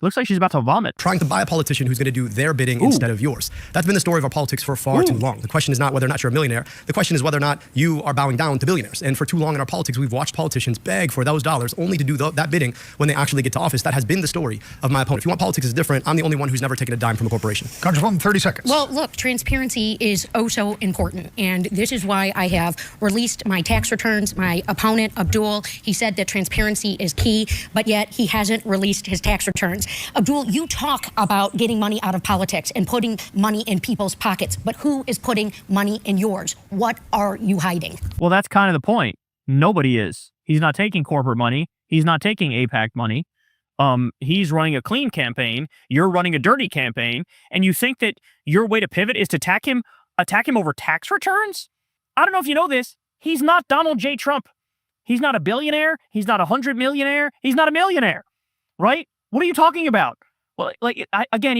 Looks like she's about to vomit. Trying to buy a politician who's going to do their bidding instead of yours. That's been the story of our politics for far too long. The question is not whether or not you're a millionaire. The question is whether or not you are bowing down to billionaires. And for too long in our politics, we've watched politicians beg for those dollars only to do that bidding when they actually get to office. That has been the story of my opponent. If you want politics is different, I'm the only one who's never taken a dime from a corporation. Congresswoman, 30 seconds. Well, look, transparency is oh so important. And this is why I have released my tax returns. My opponent, Abdul, he said that transparency is key, but yet he hasn't released his tax returns. Abdul, you talk about getting money out of politics and putting money in people's pockets, but who is putting money in yours? What are you hiding? Well, that's kind of the point. Nobody is. He's not taking corporate money. He's not taking AIPAC money. He's running a clean campaign. You're running a dirty campaign. And you think that your way to pivot is to attack him over tax returns? I don't know if you know this. He's not Donald J. Trump. He's not a billionaire. He's not 100 millionaire. He's not a millionaire, right? What are you talking about? Well, again,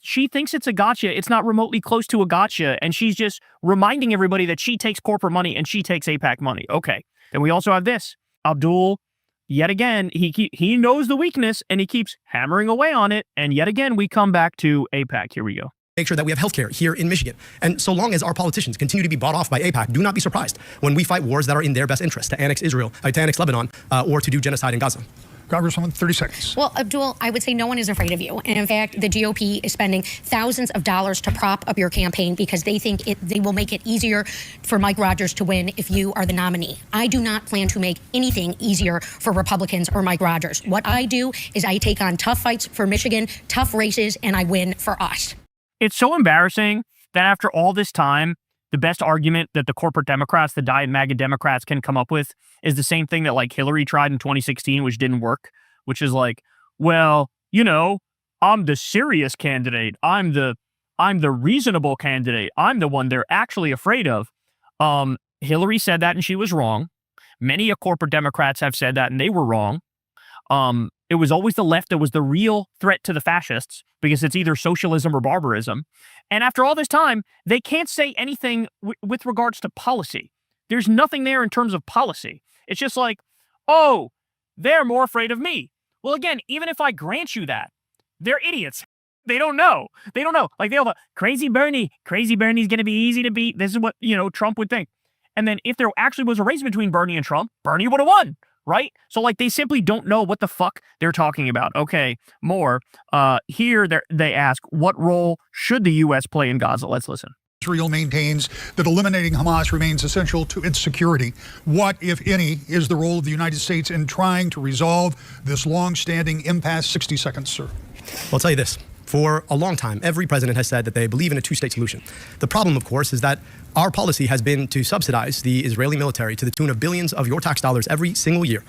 she thinks it's a gotcha. It's not remotely close to a gotcha. And she's just reminding everybody that she takes corporate money and she takes AIPAC money. Okay. Then we also have this. Abdul, yet again, he knows the weakness and he keeps hammering away on it. And yet again, we come back to AIPAC. Here we go. Make sure that we have healthcare here in Michigan. And so long as our politicians continue to be bought off by AIPAC, do not be surprised when we fight wars that are in their best interest, to annex Israel, to annex Lebanon, or to do genocide in Gaza. Congresswoman, 30 seconds. Well, Abdul, I would say no one is afraid of you. And in fact, the GOP is spending thousands of dollars to prop up your campaign because they think they will make it easier for Mike Rogers to win if you are the nominee. I do not plan to make anything easier for Republicans or Mike Rogers. What I do is I take on tough fights for Michigan, tough races, and I win for us. It's so embarrassing that after all this time, the best argument that the corporate Democrats, the diet MAGA Democrats can come up with is the same thing that like Hillary tried in 2016, which didn't work, which is like, well, you know, I'm the serious candidate. I'm the reasonable candidate. I'm the one they're actually afraid of. Hillary said that and she was wrong. Many corporate Democrats have said that and they were wrong. It was always the left that was the real threat to the fascists because it's either socialism or barbarism. And after all this time, they can't say anything with regards to policy. There's nothing there in terms of policy. It's just like, oh, they're more afraid of me. Well, again, even if I grant you that, they're idiots. They don't know. They don't know. Like they'll go, crazy Bernie's going to be easy to beat. This is what, Trump would think. And then if there actually was a race between Bernie and Trump, Bernie would have won. Right? So like they simply don't know what the fuck they're talking about. Okay, more. Here they ask, what role should the U.S. play in Gaza? Let's listen. Israel maintains that eliminating Hamas remains essential to its security. What, if any, is the role of the United States in trying to resolve this long-standing impasse? 60 seconds, sir. Well, I'll tell you this. For a long time, every president has said that they believe in a two-state solution. The problem, of course, is that our policy has been to subsidize the Israeli military to the tune of billions of your tax dollars every single year.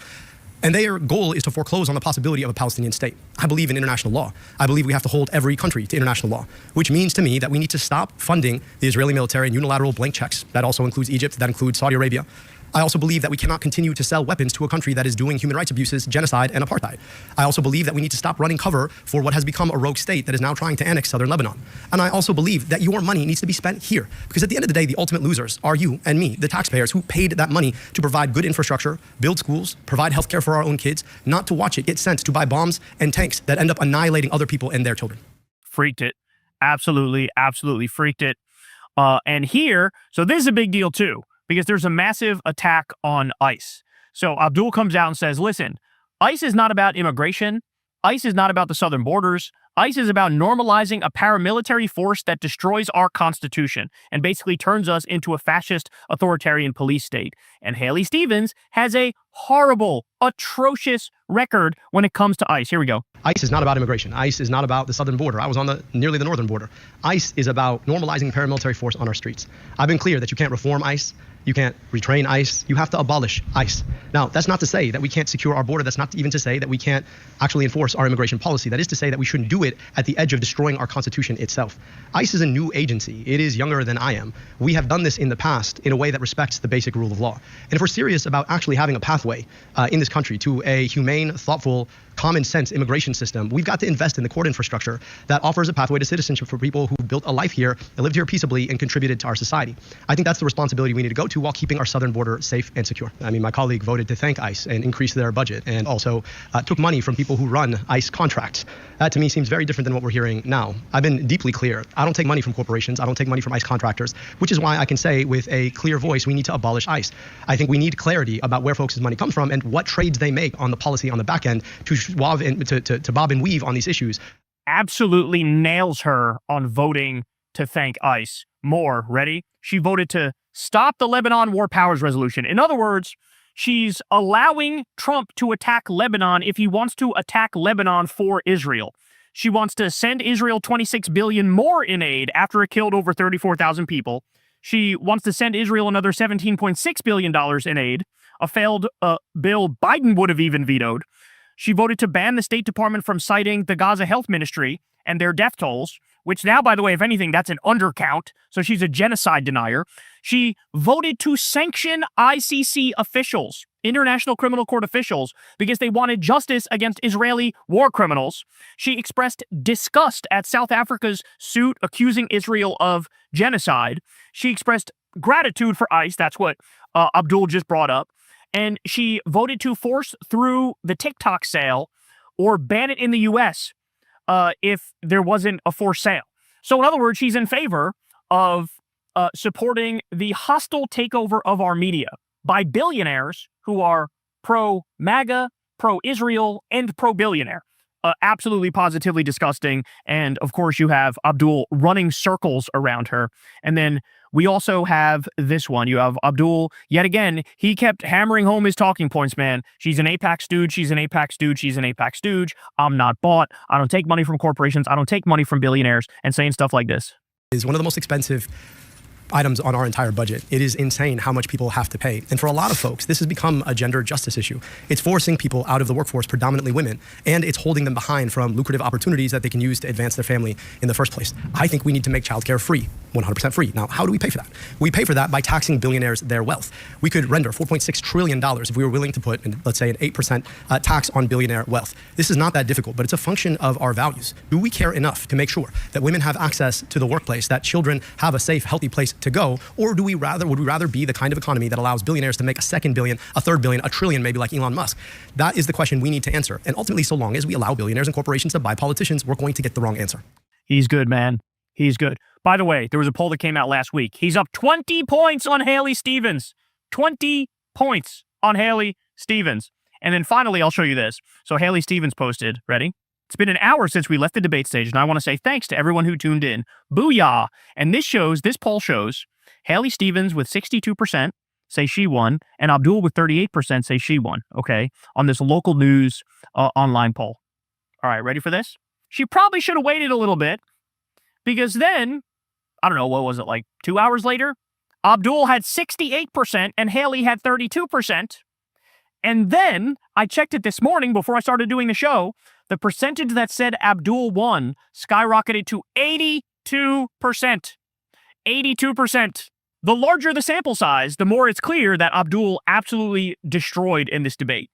And their goal is to foreclose on the possibility of a Palestinian state. I believe in international law. I believe we have to hold every country to international law, which means to me that we need to stop funding the Israeli military in unilateral blank checks. That also includes Egypt. That includes Saudi Arabia. I also believe that we cannot continue to sell weapons to a country that is doing human rights abuses, genocide, and apartheid. I also believe that we need to stop running cover for what has become a rogue state that is now trying to annex southern Lebanon. And I also believe that your money needs to be spent here. Because at the end of the day, the ultimate losers are you and me, the taxpayers who paid that money to provide good infrastructure, build schools, provide healthcare for our own kids, not to watch it get sent to buy bombs and tanks that end up annihilating other people and their children. Freaked it. Absolutely, absolutely freaked it. And here, so this is a big deal too, because there's a massive attack on ICE. So Abdul comes out and says, listen, ICE is not about immigration. ICE is not about the southern borders. ICE is about normalizing a paramilitary force that destroys our Constitution and basically turns us into a fascist, authoritarian police state. And Haley Stevens has a horrible, atrocious record when it comes to ICE. Here we go. ICE is not about immigration. ICE is not about the southern border. I was on nearly the northern border. ICE is about normalizing paramilitary force on our streets. I've been clear that you can't reform ICE. You can't retrain ICE. You have to abolish ICE. Now, that's not to say that we can't secure our border. That's not even to say that we can't actually enforce our immigration policy. That is to say that we shouldn't do it at the edge of destroying our Constitution itself. ICE is a new agency. It is younger than I am. We have done this in the past in a way that respects the basic rule of law. And if we're serious about actually having a pathway in this country to a humane, thoughtful, common sense immigration system, we've got to invest in the court infrastructure that offers a pathway to citizenship for people who built a life here, and lived here peaceably, and contributed to our society. I think that's the responsibility we need to go to while keeping our southern border safe and secure. I mean, my colleague voted to thank ICE and increase their budget, and also took money from people who run ICE contracts. That to me seems very different than what we're hearing now. I've been deeply clear. I don't take money from corporations. I don't take money from ICE contractors, which is why I can say with a clear voice, we need to abolish ICE. I think we need clarity about where folks' money comes from and what trades they make on the policy on the back end to bob and weave on these issues. Absolutely nails her on voting to thank ICE. More, ready? She voted to stop the Lebanon War Powers Resolution. In other words, she's allowing Trump to attack Lebanon if he wants to attack Lebanon for Israel. She wants to send Israel $26 billion more in aid after it killed over 34,000 people. She wants to send Israel another $17.6 billion in aid, a failed bill Biden would have even vetoed. She voted to ban the State Department from citing the Gaza Health Ministry and their death tolls, which now, by the way, if anything, that's an undercount. So she's a genocide denier. She voted to sanction ICC officials, International Criminal Court officials, because they wanted justice against Israeli war criminals. She expressed disgust at South Africa's suit accusing Israel of genocide. She expressed gratitude for ICE. That's what Abdul just brought up. And she voted to force through the TikTok sale or ban it in the U.S. If there wasn't a forced sale. So in other words, she's in favor of supporting the hostile takeover of our media by billionaires who are pro-MAGA, pro-Israel, and pro-billionaire. Absolutely, positively disgusting. And of course, you have Abdul running circles around her. And then we also have this one. You have Abdul, yet again, he kept hammering home his talking points, man. She's an AIPAC stooge. She's an AIPAC stooge. She's an AIPAC stooge. I'm not bought. I don't take money from corporations. I don't take money from billionaires, and saying stuff like this. Is one of the most expensive items on our entire budget. It is insane how much people have to pay. And for a lot of folks, this has become a gender justice issue. It's forcing people out of the workforce, predominantly women, and it's holding them behind from lucrative opportunities that they can use to advance their family in the first place. I think we need to make childcare free, 100% free. Now, how do we pay for that? We pay for that by taxing billionaires their wealth. We could render $4.6 trillion if we were willing to put, let's say, an 8% tax on billionaire wealth. This is not that difficult, but it's a function of our values. Do we care enough to make sure that women have access to the workplace, that children have a safe, healthy place to go, or would we rather be the kind of economy that allows billionaires to make a second billion, a third billion, a trillion, maybe like Elon Musk? That is the question we need to answer. And ultimately, so long as we allow billionaires and corporations to buy politicians, we're going to get the wrong answer. He's good, man. He's good. By the way, there was a poll that came out last week. He's up 20 points on Haley Stevens. 20 points on Haley Stevens. And then finally, I'll show you this. So Haley Stevens posted, ready? It's been an hour since we left the debate stage, and I want to say thanks to everyone who tuned in. Booyah! And this poll shows Haley Stevens with 62% say she won, and Abdul with 38% say she won, okay, on this local news online poll. All right, ready for this? She probably should have waited a little bit, because then, I don't know, what was it, like 2 hours later? Abdul had 68% and Haley had 32%. And then I checked it this morning before I started doing the show. The percentage that said Abdul won skyrocketed to 82%. 82%. The larger the sample size, the more it's clear that Abdul absolutely destroyed in this debate.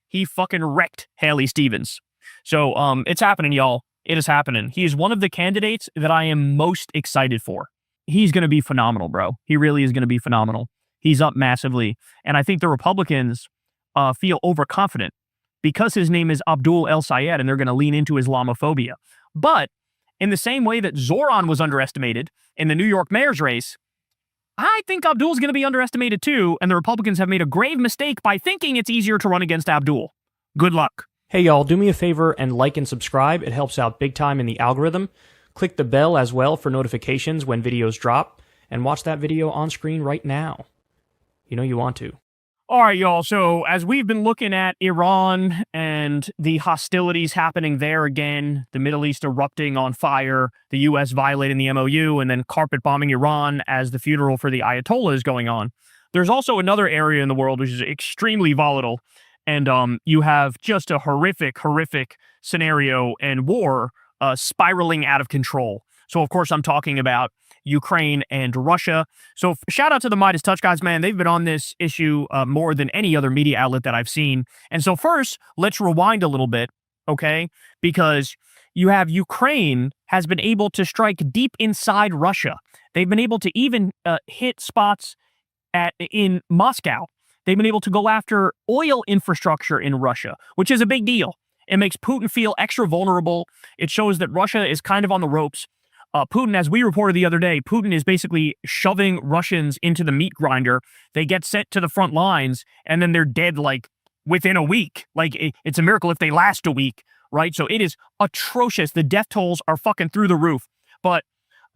He fucking wrecked Haley Stevens. So it's happening, y'all. It is happening. He is one of the candidates that I am most excited for. He's going to be phenomenal, bro. He really is going to be phenomenal. He's up massively. And I think the Republicans feel overconfident because his name is Abdul El Sayed and they're going to lean into Islamophobia. But in the same way that Zoran was underestimated in the New York mayor's race, I think Abdul's going to be underestimated too, and the Republicans have made a grave mistake by thinking it's easier to run against Abdul. Good luck. Hey y'all, do me a favor and like and subscribe. It helps out big time in the algorithm. Click the bell as well for notifications when videos drop, and watch that video on screen right now. You know you want to. All right, y'all. So as we've been looking at Iran and the hostilities happening there again, the Middle East erupting on fire, the U.S. violating the MOU, and then carpet bombing Iran as the funeral for the Ayatollah is going on, there's also another area in the world which is extremely volatile. And you have just a horrific scenario and war spiraling out of control. So, of course, I'm talking about Ukraine and Russia. So shout out to the Midas Touch guys, man. They've been on this issue more than any other media outlet that I've seen. And so first, let's rewind a little bit, okay? Because you have Ukraine has been able to strike deep inside Russia. They've been able to even hit spots in Moscow. They've been able to go after oil infrastructure in Russia, which is a big deal. It makes Putin feel extra vulnerable. It shows that Russia is kind of on the ropes. Putin, as we reported the other day, Putin is basically shoving Russians into the meat grinder. They get sent to the front lines, and then they're dead, like, within a week. Like, it's a miracle if they last a week, right? So it is atrocious. The death tolls are fucking through the roof. But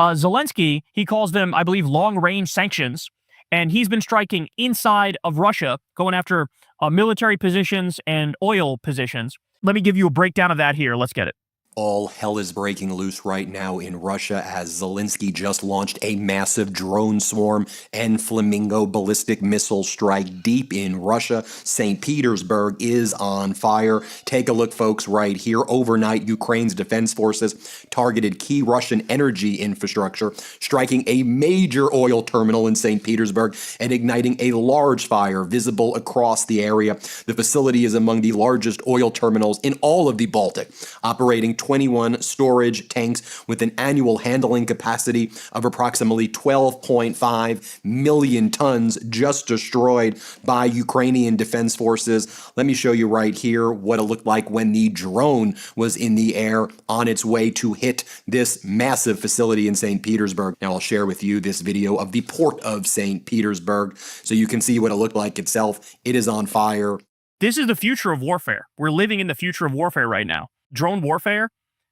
Zelensky, he calls them, I believe, long-range sanctions. And he's been striking inside of Russia, going after military positions and oil positions. Let me give you a breakdown of that here. Let's get it. All hell is breaking loose right now in Russia as Zelensky just launched a massive drone swarm and Flamingo ballistic missile strike deep in Russia. St. Petersburg is on fire. Take a look, folks, right here. Overnight, Ukraine's defense forces targeted key Russian energy infrastructure, striking a major oil terminal in St. Petersburg and igniting a large fire visible across the area. The facility is among the largest oil terminals in all of the Baltic, operating 21 storage tanks with an annual handling capacity of approximately 12.5 million tons just destroyed by Ukrainian defense forces. Let me show you right here what it looked like when the drone was in the air on its way to hit this massive facility in St. Petersburg. Now I'll share with you this video of the port of St. Petersburg so you can see what it looked like itself. It is on fire. This is the future of warfare. We're living in the future of warfare right now. Drone warfare.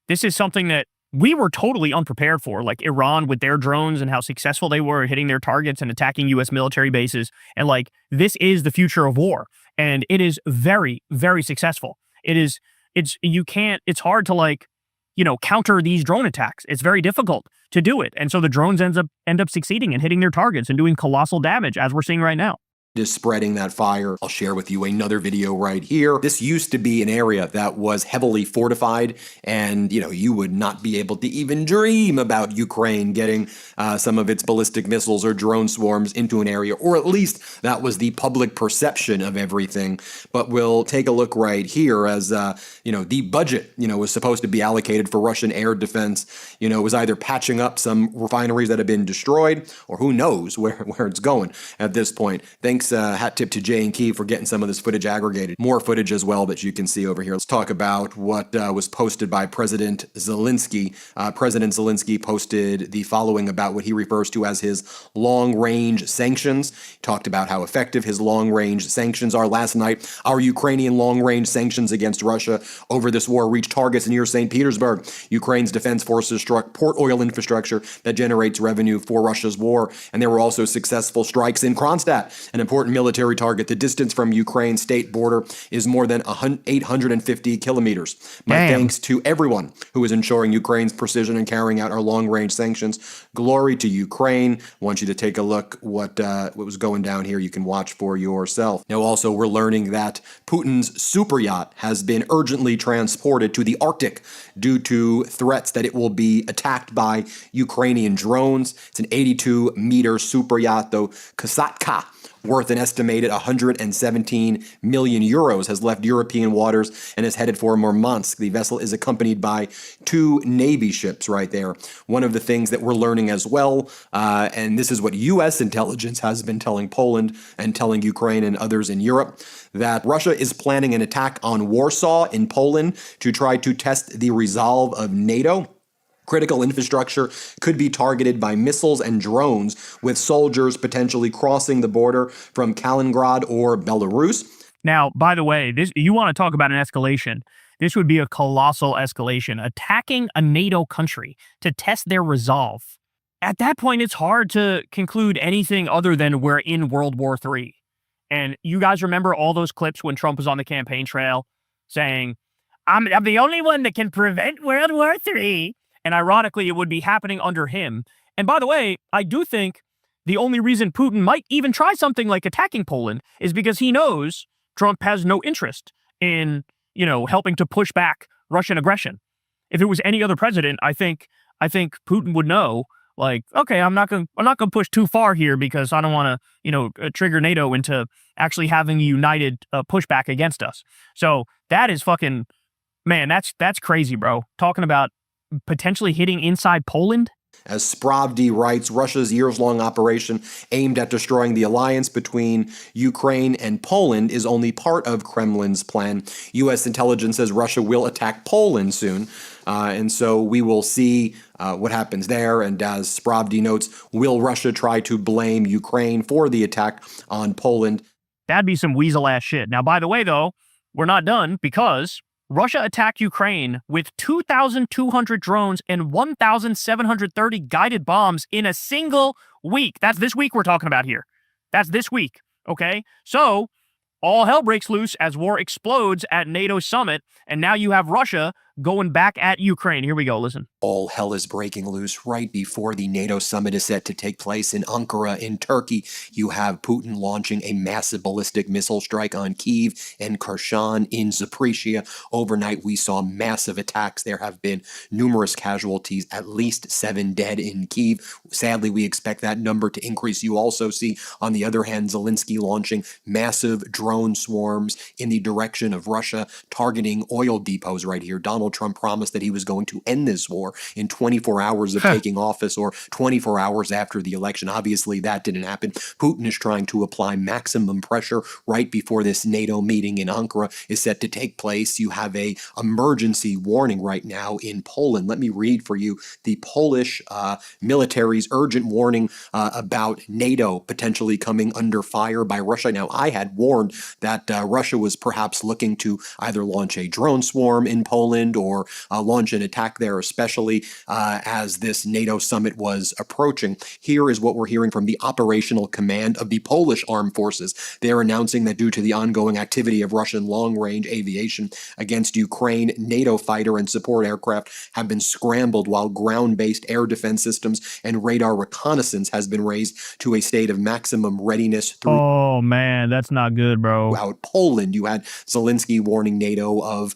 This is something that we were totally unprepared for, like Iran with their drones and how successful they were hitting their targets and attacking U.S. military bases. And like, this is the future of war. And it is very, very successful. It's hard to like, counter these drone attacks. It's very difficult to do it. And so the drones end up succeeding and hitting their targets and doing colossal damage, as we're seeing right now. Is spreading that fire. I'll share with you another video right here. This used to be an area that was heavily fortified, and you would not be able to even dream about Ukraine getting some of its ballistic missiles or drone swarms into an area, or at least that was the public perception of everything. But we'll take a look right here as the budget was supposed to be allocated for Russian air defense. It was either patching up some refineries that have been destroyed, or who knows where it's going at this point. Thanks. Hat tip to Jay and Key for getting some of this footage aggregated. More footage as well that you can see over here. Let's talk about what was posted by President Zelensky. President Zelensky posted the following about what he refers to as his long-range sanctions. He talked about how effective his long-range sanctions are. Last night, our Ukrainian long-range sanctions against Russia over this war reached targets near St. Petersburg. Ukraine's defense forces struck port oil infrastructure that generates revenue for Russia's war. And there were also successful strikes in Kronstadt, an important military target. The distance from Ukraine's state border is more than 850 kilometers. My thanks to everyone who is ensuring Ukraine's precision in carrying out our long-range sanctions. Glory to Ukraine. I want you to take a look what was going down here. You can watch for yourself. Now, also, we're learning that Putin's super yacht has been urgently transported to the Arctic due to threats that it will be attacked by Ukrainian drones. It's an 82-meter super yacht, though Kasatka, worth an estimated 117 million euros, has left European waters and is headed for Murmansk. The vessel is accompanied by 2 Navy ships right there. One of the things that we're learning as well, and this is what U.S. intelligence has been telling Poland and telling Ukraine and others in Europe, that Russia is planning an attack on Warsaw in Poland to try to test the resolve of NATO. Critical infrastructure could be targeted by missiles and drones, with soldiers potentially crossing the border from Kaliningrad or Belarus. Now, by the way, this you want to talk about an escalation. This would be a colossal escalation, attacking a NATO country to test their resolve. At that point, it's hard to conclude anything other than we're in World War III. And you guys remember all those clips when Trump was on the campaign trail saying, I'm the only one that can prevent World War III. And ironically, it would be happening under him. And by the way, I do think the only reason Putin might even try something like attacking Poland is because he knows Trump has no interest in, helping to push back Russian aggression. If it was any other president, I think Putin would know, like, okay, I'm not gonna push too far here because I don't want to, trigger NATO into actually having a united pushback against us. So that is fucking, man, that's crazy, bro. Talking about potentially hitting inside Poland. As Spravdi writes, Russia's years-long operation aimed at destroying the alliance between Ukraine and Poland is only part of Kremlin's plan. U.S. intelligence says Russia will attack Poland soon, and so we will see what happens there. And as Spravdi notes, will Russia try to blame Ukraine for the attack on Poland? That'd be some weasel-ass shit. Now, by the way, though, we're not done because Russia attacked Ukraine with 2,200 drones and 1,730 guided bombs in a single week. That's this week we're talking about here. That's this week, okay? So all hell breaks loose as war explodes at NATO summit, and now you have Russia going back at Ukraine. Here we go, listen. All hell is breaking loose right before the NATO summit is set to take place in Ankara in Turkey. You have Putin launching a massive ballistic missile strike on Kyiv and Kherson in Zaporizhia. Overnight, we saw massive attacks. There have been numerous casualties, at least 7 dead in Kyiv. Sadly, we expect that number to increase. You also see, on the other hand, Zelensky launching massive drone swarms in the direction of Russia, targeting oil depots right here. Donald Trump promised that he was going to end this war in 24 hours of taking office or 24 hours after the election. Obviously, that didn't happen. Putin is trying to apply maximum pressure right before this NATO meeting in Ankara is set to take place. You have a emergency warning right now in Poland. Let me read for you the Polish military's urgent warning about NATO potentially coming under fire by Russia. Now, I had warned that Russia was perhaps looking to either launch a drone swarm in Poland or launch an attack there, especially as this NATO summit was approaching. Here is what we're hearing from the operational command of the Polish armed forces. They're announcing that due to the ongoing activity of Russian long-range aviation against Ukraine, NATO fighter and support aircraft have been scrambled while ground-based air defense systems and radar reconnaissance has been raised to a state of maximum readiness Oh, man, that's not good, bro. throughout Poland. You had Zelensky warning NATO of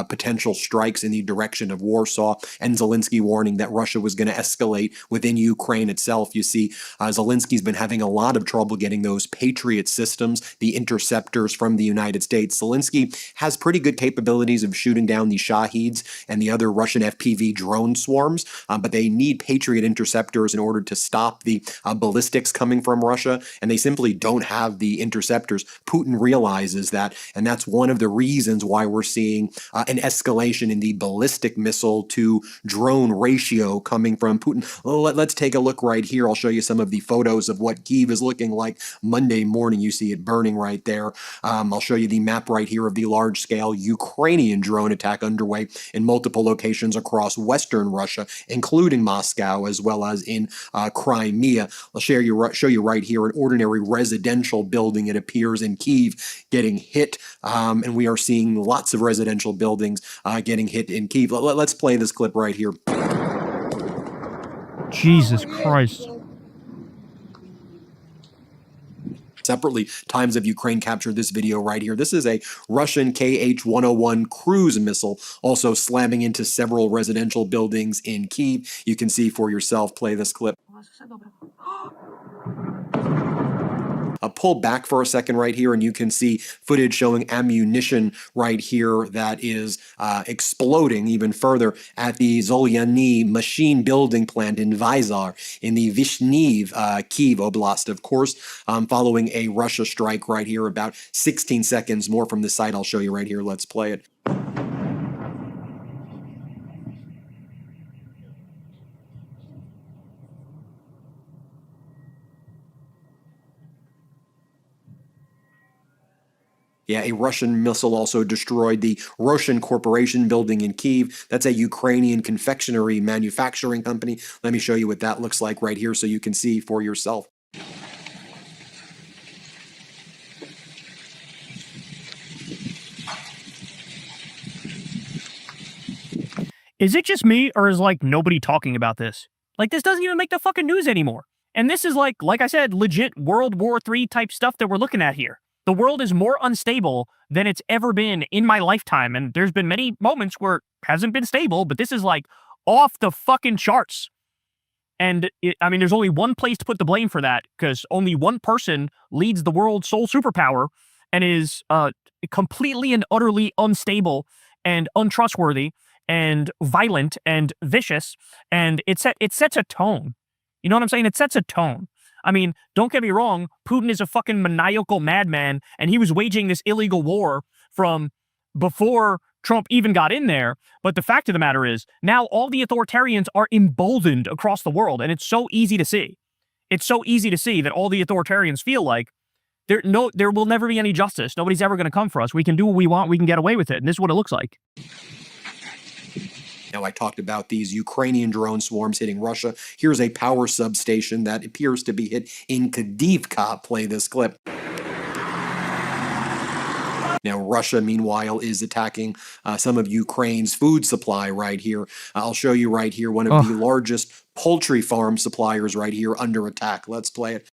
potential strikes in the direction of Warsaw, and Zelensky warning that Russia was going to escalate within Ukraine itself. You see, Zelensky's been having a lot of trouble getting those Patriot systems, the interceptors from the United States. Zelensky has pretty good capabilities of shooting down the Shaheeds and the other Russian FPV drone swarms, but they need Patriot interceptors in order to stop the ballistics coming from Russia, and they simply don't have the interceptors. Putin realizes that, and that's one of the reasons why we're seeing an escalation in the ballistic missile to drone ratio coming from Putin. Let's take a look right here. I'll show you some of the photos of what Kyiv is looking like Monday morning. You see it burning right there. I'll show you the map right here of the large-scale Ukrainian drone attack underway in multiple locations across western Russia, including Moscow, as well as in Crimea. I'll show you right here an ordinary residential building, it appears, in Kyiv getting hit, and we are seeing lots of residential buildings getting hit in Kyiv. Let's play this clip right here. Jesus Christ. Separately, Times of Ukraine captured this video right here. This is a Russian Kh-101 cruise missile, also slamming into several residential buildings in Kyiv. You can see for yourself. Play this clip. Pull back for a second right here, and you can see footage showing ammunition right here that is exploding even further at the Zolyany machine building plant in Vyazar in the Vishniv, Kyiv Oblast, of course, following a Russia strike right here about 16 seconds more from the site. I'll show you right here. Let's play it. Yeah, a Russian missile also destroyed the Russian Corporation building in Kyiv. That's a Ukrainian confectionery manufacturing company. Let me show you what that looks like right here so you can see for yourself. Is it just me, or is, like, nobody talking about this? Like, this doesn't even make the fucking news anymore. And this is like I said, legit World War III type stuff that we're looking at here. The world is more unstable than it's ever been in my lifetime. And there's been many moments where it hasn't been stable, but this is like off the fucking charts. And I mean, there's only one place to put the blame for that, because only one person leads the world's sole superpower and is completely and utterly unstable and untrustworthy and violent and vicious. And it sets a tone. You know what I'm saying? It sets a tone. I mean, don't get me wrong, Putin is a fucking maniacal madman, and he was waging this illegal war from before Trump even got in there. But the fact of the matter is, now all the authoritarians are emboldened across the world, and it's so easy to see. It's so easy to see that all the authoritarians feel like there will never be any justice. Nobody's ever going to come for us. We can do what we want. We can get away with it. And this is what it looks like. Now, I talked about these Ukrainian drone swarms hitting Russia. Here's a power substation that appears to be hit in Kadivka. Play this clip. Now, Russia, meanwhile, is attacking some of Ukraine's food supply right here. I'll show you right here, one of the largest poultry farm suppliers right here under attack. Let's play it.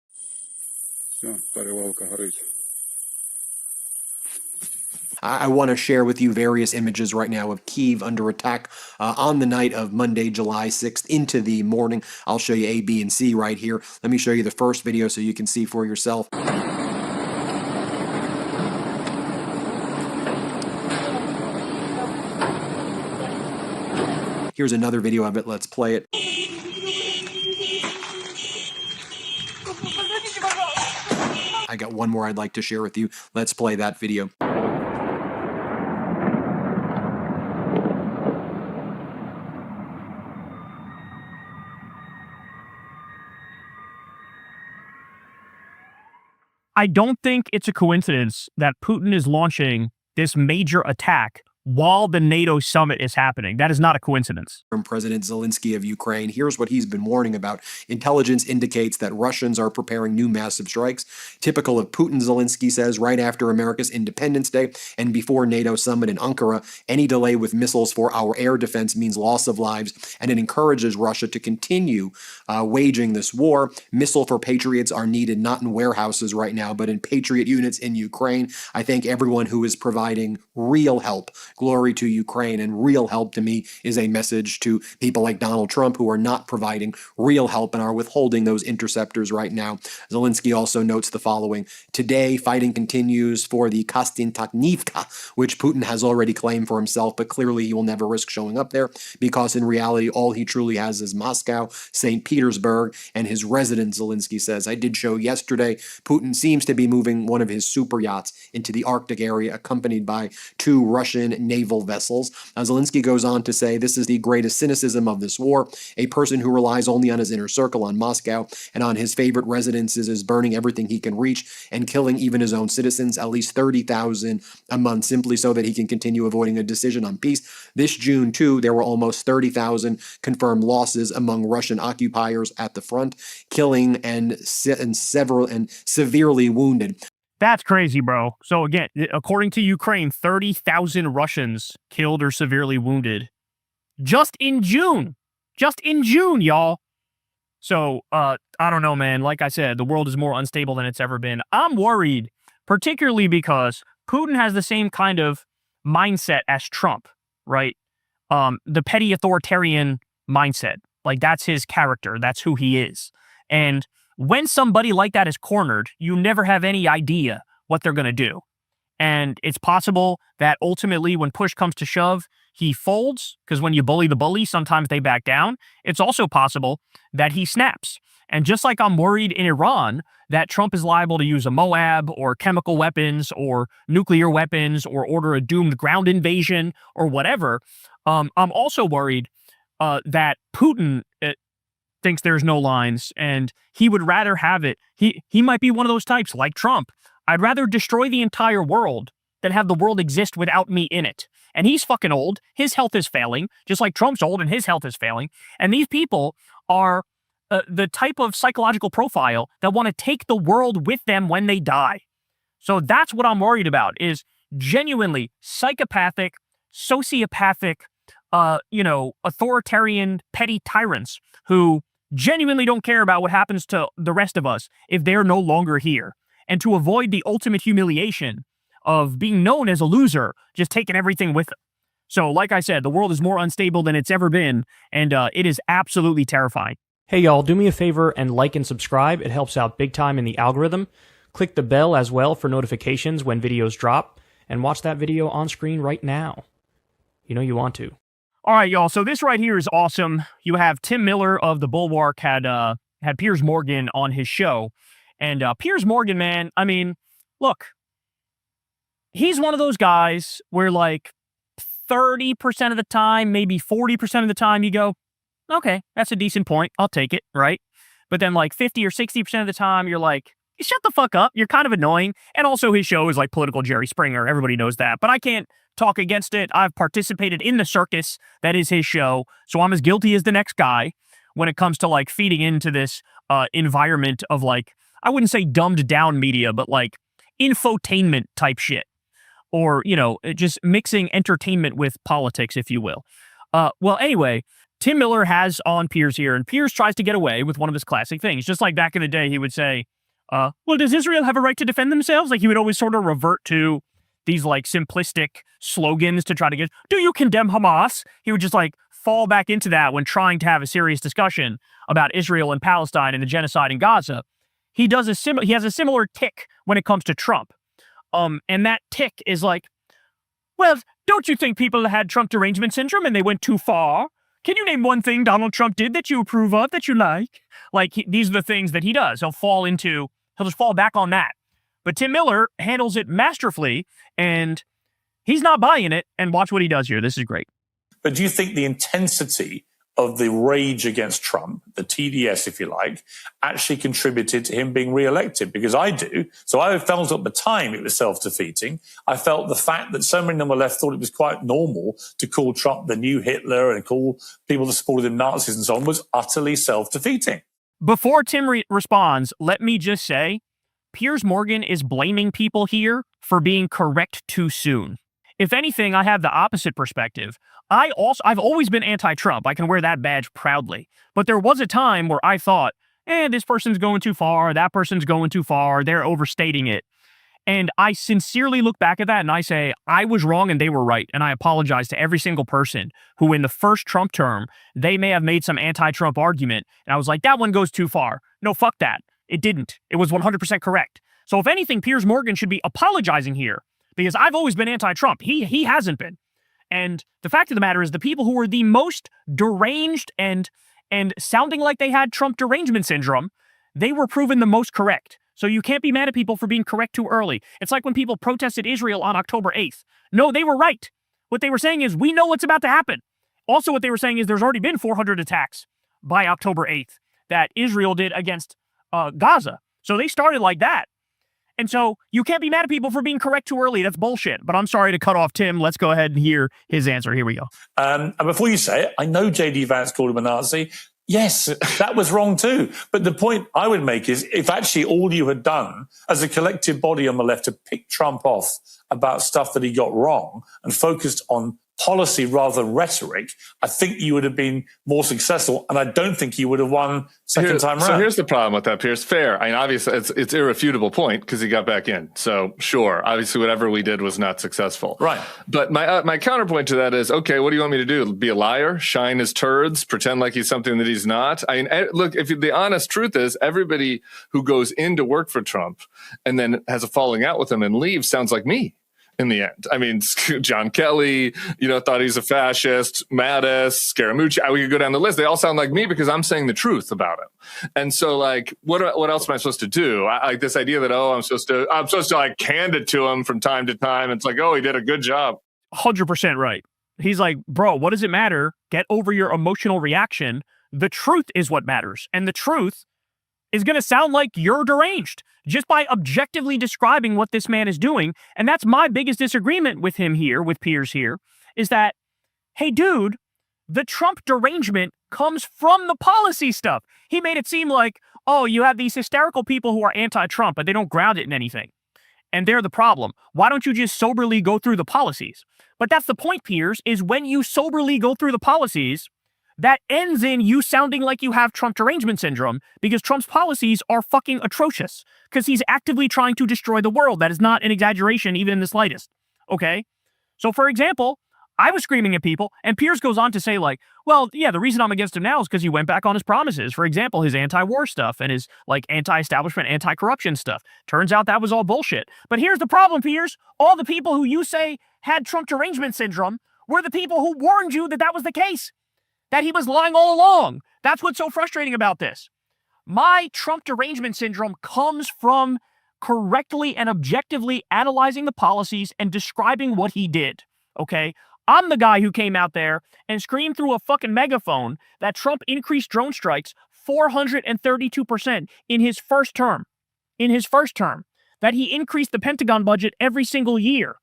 I want to share with you various images right now of Kyiv under attack on the night of Monday, July 6th into the morning. I'll show you A, B, and C right here. Let me show you the first video so you can see for yourself. Here's another video of it. Let's play it. I got one more I'd like to share with you. Let's play that video. I don't think it's a coincidence that Putin is launching this major attack while the NATO summit is happening. That is not a coincidence. From President Zelensky of Ukraine, here's what he's been warning about. Intelligence indicates that Russians are preparing new massive strikes. Typical of Putin, Zelensky says, right after America's Independence Day and before NATO summit in Ankara, any delay with missiles for our air defense means loss of lives, and it encourages Russia to continue waging this war. Missile for Patriots are needed not in warehouses right now, but in Patriot units in Ukraine. I thank everyone who is providing real help. Glory to Ukraine, and real help to me is a message to people like Donald Trump who are not providing real help and are withholding those interceptors right now. Zelensky also notes the following. Today, fighting continues for the Kostiantynivka, which Putin has already claimed for himself, but clearly he will never risk showing up there because in reality, all he truly has is Moscow, St. Petersburg, and his residence, Zelensky says. I did show yesterday, Putin seems to be moving one of his super yachts into the Arctic area, accompanied by 2 Russian naval vessels. Zelensky goes on to say, this is the greatest cynicism of this war. A person who relies only on his inner circle, on Moscow, and on his favorite residences is burning everything he can reach and killing even his own citizens, at least 30,000 a month, simply so that he can continue avoiding a decision on peace. This June, too, there were almost 30,000 confirmed losses among Russian occupiers at the front, killing and severely wounded. That's crazy, bro. So again, according to Ukraine, 30,000 Russians killed or severely wounded just in June. Just in June, y'all. So, I don't know, man. Like I said, the world is more unstable than it's ever been. I'm worried, particularly because Putin has the same kind of mindset as Trump, right? The petty authoritarian mindset. Like, that's his character. That's who he is. And when somebody like that is cornered, you never have any idea what they're going to do. And it's possible that ultimately when push comes to shove, he folds, because when you bully the bully, sometimes they back down. It's also possible that he snaps. And just like I'm worried in Iran that Trump is liable to use a Moab or chemical weapons or nuclear weapons or order a doomed ground invasion or whatever, I'm also worried that Putin thinks there's no lines and he would rather have it. He might be one of those types like Trump. I'd rather destroy the entire world that have the world exist without me in it. And he's fucking old. His health is failing, just like Trump's old and his health is failing. And these people are the type of psychological profile that want to take the world with them when they die. So that's what I'm worried about, is genuinely psychopathic, sociopathic, authoritarian, petty tyrants who genuinely don't care about what happens to the rest of us if they're no longer here. And to avoid the ultimate humiliation of being known as a loser, just taking everything with them. So, like I said, the world is more unstable than it's ever been, and it is absolutely terrifying. Hey y'all, do me a favor and like and subscribe. It helps out big time in the algorithm. Click the bell as well for notifications when videos drop, and watch that video on screen right now. You know you want to. All right, y'all. So this right here is awesome. You have Tim Miller of the Bulwark had Piers Morgan on his show. And Piers Morgan, man, I mean, look, he's one of those guys where like 30% of the time, maybe 40% of the time you go, okay, that's a decent point. I'll take it, right? But then like 50 or 60% of the time, you're like, shut the fuck up. You're kind of annoying. And also his show is like political Jerry Springer. Everybody knows that. But I can't talk against it. I've participated in the circus that is his show. So I'm as guilty as the next guy when it comes to like feeding into this environment of like, I wouldn't say dumbed down media, but like infotainment type shit. Or, just mixing entertainment with politics, if you will. Well, anyway, Tim Miller has on Piers here, and Piers tries to get away with one of his classic things. Just like back in the day, he would say, well, does Israel have a right to defend themselves? Like he would always sort of revert to these like simplistic slogans to try to get, do you condemn Hamas? He would just like fall back into that when trying to have a serious discussion about Israel and Palestine and the genocide in Gaza. He has a similar tick when it comes to Trump. And that tick is like, well, don't you think people had Trump derangement syndrome and they went too far? Can you name one thing Donald Trump did that you approve of, that you like? Like, these are the things that he does. He'll just fall back on that. But Tim Miller handles it masterfully, and he's not buying it. And watch what he does here. This is great. But do you think the intensity of the rage against Trump, the TDS, if you like, actually contributed to him being re-elected? Because I do. So I felt at the time it was self-defeating. I felt the fact that so many on the left thought it was quite normal to call Trump the new Hitler and call people that supported him Nazis and so on was utterly self-defeating. Before Tim responds, let me just say, Piers Morgan is blaming people here for being correct too soon. If anything, I have the opposite perspective. I've always been anti-Trump. I can wear that badge proudly. But there was a time where I thought, this person's going too far, that person's going too far, they're overstating it. And I sincerely look back at that and I say, I was wrong and they were right. And I apologize to every single person who in the first Trump term, they may have made some anti-Trump argument. And I was like, that one goes too far. No, fuck that. It didn't. It was 100% correct. So if anything, Piers Morgan should be apologizing here because I've always been anti-Trump. He hasn't been. And the fact of the matter is the people who were the most deranged and sounding like they had Trump derangement syndrome, they were proven the most correct. So you can't be mad at people for being correct too early. It's like when people protested Israel on October 8th. No, they were right. What they were saying is, we know what's about to happen. Also, what they were saying is there's already been 400 attacks by October 8th that Israel did against Gaza. So they started like that. And so you can't be mad at people for being correct too early. That's bullshit. But I'm sorry to cut off Tim. Let's go ahead and hear his answer. Here we go. And before you say it, I know J.D. Vance called him a Nazi. Yes, that was wrong too. But the point I would make is if actually all you had done as a collective body on the left to pick Trump off about stuff that he got wrong and focused on policy rather than rhetoric, I think you would have been more successful, and I don't think you would have won second time around. So here's the problem with that, Piers. Fair. I mean, obviously, it's irrefutable point because he got back in. So sure, obviously, whatever we did was not successful. Right. But my counterpoint to that is, okay, what do you want me to do? Be a liar, shine his turds, pretend like he's something that he's not? I mean, look, if the honest truth is, everybody who goes in to work for Trump and then has a falling out with him and leaves sounds like me. In the end, I mean, John Kelly, thought he's a fascist, Mattis, Scaramucci. We could go down the list. They all sound like me because I'm saying the truth about him. And so, like, what else am I supposed to do? Like this idea that I'm supposed to like hand it to him from time to time. It's like, he did a good job. 100% right. He's like, bro, what does it matter? Get over your emotional reaction. The truth is what matters, and the truth is going to sound like you're deranged. just by objectively describing what this man is doing. And that's my biggest disagreement with him here, with Piers here, is that, hey, dude, the Trump derangement comes from the policy stuff. He made it seem like, oh, you have these hysterical people who are anti-Trump, but they don't ground it in anything. And they're the problem. Why don't you just soberly go through the policies? But that's the point, Piers, is when you soberly go through the policies, that ends in you sounding like you have Trump derangement syndrome, because Trump's policies are fucking atrocious, because he's actively trying to destroy the world. That is not an exaggeration, even in the slightest. Okay? So, for example, I was screaming at people, and Piers goes on to say, like, well, yeah, the reason I'm against him now is because he went back on his promises. For example, his anti-war stuff and his, like, anti-establishment, anti-corruption stuff. Turns out that was all bullshit. But here's the problem, Piers. All the people who you say had Trump derangement syndrome were the people who warned you that that was the case, that he was lying all along. That's what's so frustrating about this. My Trump derangement syndrome comes from correctly and objectively analyzing the policies and describing what he did, okay? I'm the guy who came out there and screamed through a fucking megaphone that Trump increased drone strikes 432% in his first term. In his first term. That he increased the Pentagon budget every single year,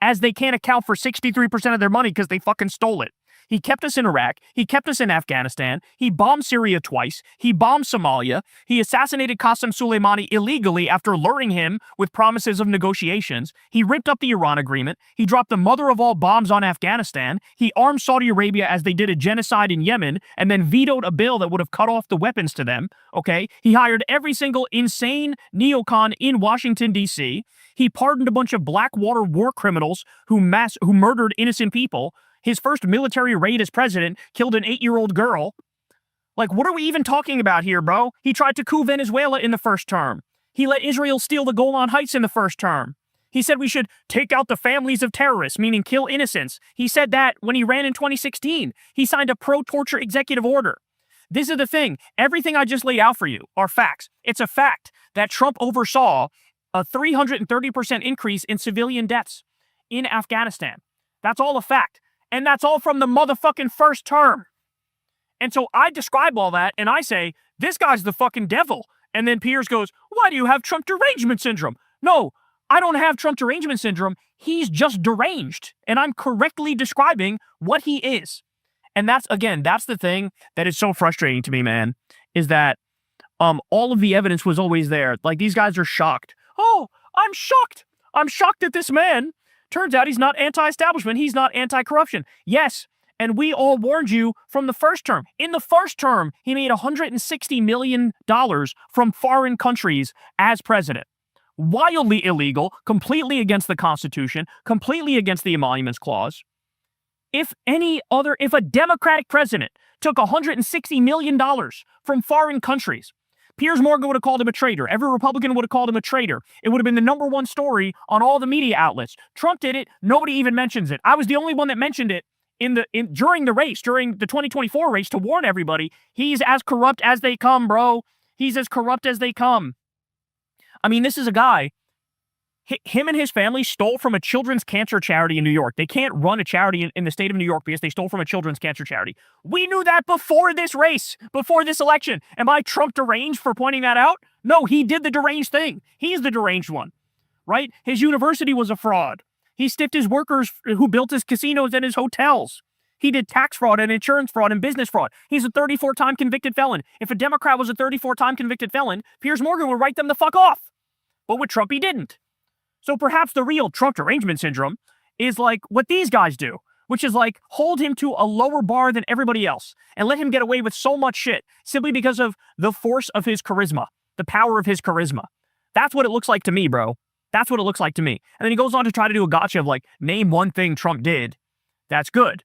as they can't account for 63% of their money because they fucking stole it. He kept us in Iraq. He kept us in Afghanistan. He bombed Syria twice. He bombed Somalia. He assassinated Qasem Soleimani illegally after luring him with promises of negotiations. He ripped up the Iran agreement. He dropped the mother of all bombs on Afghanistan. He armed Saudi Arabia as they did a genocide in Yemen and then vetoed a bill that would have cut off the weapons to them. Okay? He hired every single insane neocon in Washington, D.C. He pardoned a bunch of Blackwater war criminals who murdered innocent people. His first military raid as president killed an 8-year-old girl. Like, what are we even talking about here, bro? He tried to coup Venezuela in the first term. He let Israel steal the Golan Heights in the first term. He said we should take out the families of terrorists, meaning kill innocents. He said that when he ran in 2016. He signed a pro-torture executive order. This is the thing. Everything I just laid out for you are facts. It's a fact that Trump oversaw a 330% increase in civilian deaths in Afghanistan. That's all a fact. And that's all from the motherfucking first term. And so I describe all that, and I say, this guy's the fucking devil. And then Piers goes, why do you have Trump derangement syndrome? No, I don't have Trump derangement syndrome. He's just deranged. And I'm correctly describing what he is. And that's the thing that is so frustrating to me, man, is that all of the evidence was always there. Like, these guys are shocked. Oh, I'm shocked. I'm shocked at this man. Turns out he's not anti-establishment. He's not anti-corruption. Yes, and we all warned you from the first term. In the first term, he made $160 million from foreign countries as president. Wildly illegal, completely against the Constitution, completely against the Emoluments Clause. If a Democratic president took $160 million from foreign countries, Piers Morgan would have called him a traitor. Every Republican would have called him a traitor. It would have been the #1 story on all the media outlets. Trump did it. Nobody even mentions it. I was the only one that mentioned it during the race, during the 2024 race, to warn everybody. He's as corrupt as they come, bro. He's as corrupt as they come. I mean, this is a guy. Him and his family stole from a children's cancer charity in New York. They can't run a charity in the state of New York because they stole from a children's cancer charity. We knew that before this race, before this election. Am I Trump deranged for pointing that out? No, he did the deranged thing. He's the deranged one, right? His university was a fraud. He stiffed his workers who built his casinos and his hotels. He did tax fraud and insurance fraud and business fraud. He's a 34-time convicted felon. If a Democrat was a 34-time convicted felon, Piers Morgan would write them the fuck off. But with Trump, he didn't. So perhaps the real Trump derangement syndrome is like what these guys do, which is like hold him to a lower bar than everybody else and let him get away with so much shit simply because of the force of his charisma, the power of his charisma. That's what it looks like to me, bro. That's what it looks like to me. And then he goes on to try to do a gotcha of like, name one thing Trump did that's good.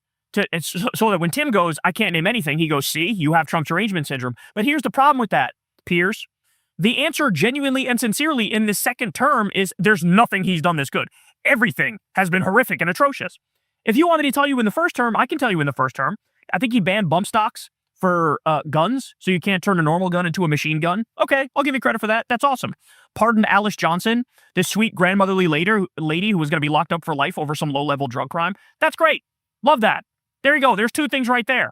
So that when Tim goes, I can't name anything, he goes, see, you have Trump derangement syndrome. But here's the problem with that, Piers. The answer genuinely and sincerely in this second term is there's nothing he's done this good. Everything has been horrific and atrocious. If you want me to tell you in the first term, I can tell you in the first term. I think he banned bump stocks for guns, so you can't turn a normal gun into a machine gun. Okay, I'll give you credit for that. That's awesome. Pardoned Alice Johnson, this sweet grandmotherly lady who was going to be locked up for life over some low-level drug crime. That's great. Love that. There you go. There's two things right there.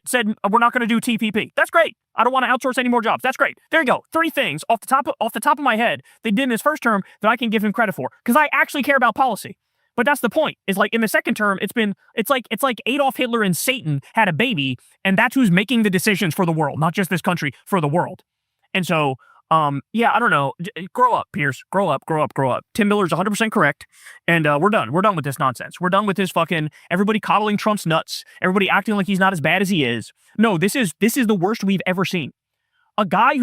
said we're not going to do TPP. That's great. I don't want to outsource any more jobs. That's great. There you go. 3 things off the top of my head they did in his first term that I can give him credit for because I actually care about policy. But that's the point. Is like in the second term, it's like Adolf Hitler and Satan had a baby, and that's who's making the decisions for the world, not just this country, for the world. And so, yeah, I don't know. Grow up, Piers. Grow up. Tim Miller's 100% correct, and we're done. We're done with this nonsense. We're done with this fucking everybody coddling Trump's nuts. Everybody acting like he's not as bad as he is. No, this is the worst we've ever seen. A guy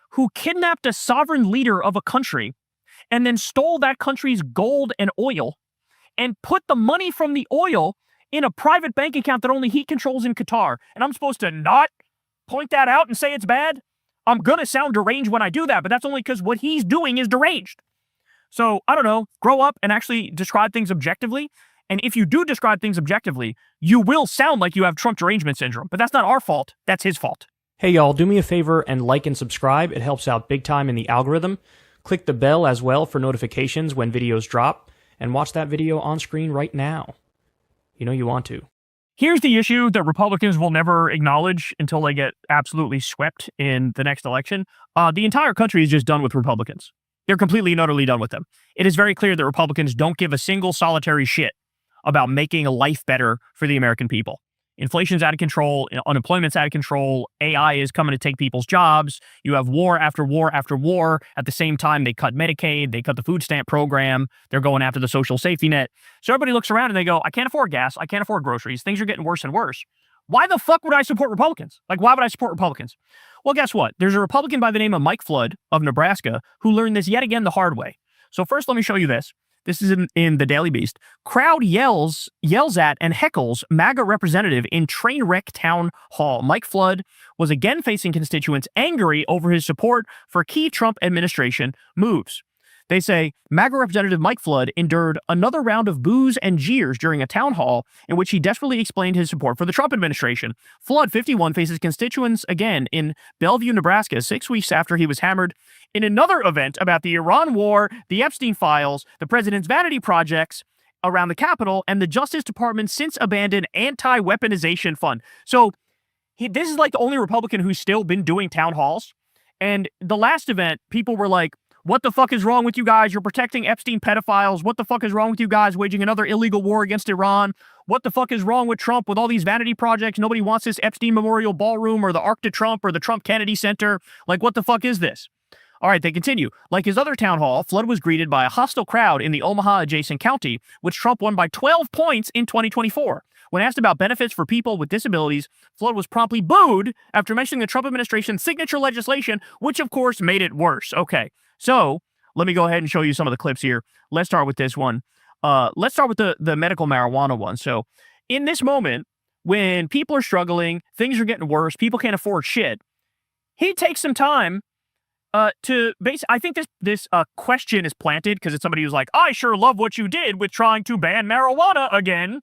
who kidnapped a sovereign leader of a country and then stole that country's gold and oil and put the money from the oil in a private bank account that only he controls in Qatar. And I'm supposed to not point that out and say it's bad? I'm going to sound deranged when I do that, but that's only because what he's doing is deranged. So, I don't know, grow up and actually describe things objectively. And if you do describe things objectively, you will sound like you have Trump derangement syndrome. But that's not our fault. That's his fault. Hey, y'all, do me a favor and like and subscribe. It helps out big time in the algorithm. Click the bell as well for notifications when videos drop, and watch that video on screen right now. You know you want to. Here's the issue that Republicans will never acknowledge until they get absolutely swept in the next election. The entire country is just done with Republicans. They're completely and utterly done with them. It is very clear that Republicans don't give a single solitary shit about making a life better for the American people. Inflation's out of control. Unemployment's out of control. AI is coming to take people's jobs. You have war after war after war. At the same time, they cut Medicaid. They cut the food stamp program. They're going after the social safety net. So everybody looks around and they go, I can't afford gas. I can't afford groceries. Things are getting worse and worse. Why the fuck would I support Republicans? Like, why would I support Republicans? Well, guess what? There's a Republican by the name of Mike Flood of Nebraska who learned this yet again the hard way. So first, let me show you this. This is in the Daily Beast. Crowd yells at and heckles MAGA representative in train wreck town hall. Mike Flood was again facing constituents angry over his support for key Trump administration moves. They say MAGA Representative Mike Flood endured another round of boos and jeers during a town hall in which he desperately explained his support for the Trump administration. Flood, 51, faces constituents again in Bellevue, Nebraska, 6 weeks after he was hammered in another event about the Iran war, the Epstein files, the president's vanity projects around the Capitol, and the Justice Department's since abandoned anti-weaponization fund. So this is like the only Republican who's still been doing town halls. And the last event, people were like, what the fuck is wrong with you guys? You're protecting Epstein pedophiles. What the fuck is wrong with you guys waging another illegal war against Iran? What the fuck is wrong with Trump with all these vanity projects? Nobody wants this Epstein Memorial Ballroom or the Arc de Trump or the Trump Kennedy Center. Like, what the fuck is this? All right, they continue. Like his other town hall, Flood was greeted by a hostile crowd in the Omaha-adjacent county, which Trump won by 12 points in 2024. When asked about benefits for people with disabilities, Flood was promptly booed after mentioning the Trump administration's signature legislation, which of course made it worse. Okay, so let me go ahead and show you some of the clips here. Let's start with this one. Let's start with the medical marijuana one. So in this moment, when people are struggling, things are getting worse, people can't afford shit, he takes some time to base. I think this question is planted because it's somebody who's like, I sure love what you did with trying to ban marijuana again.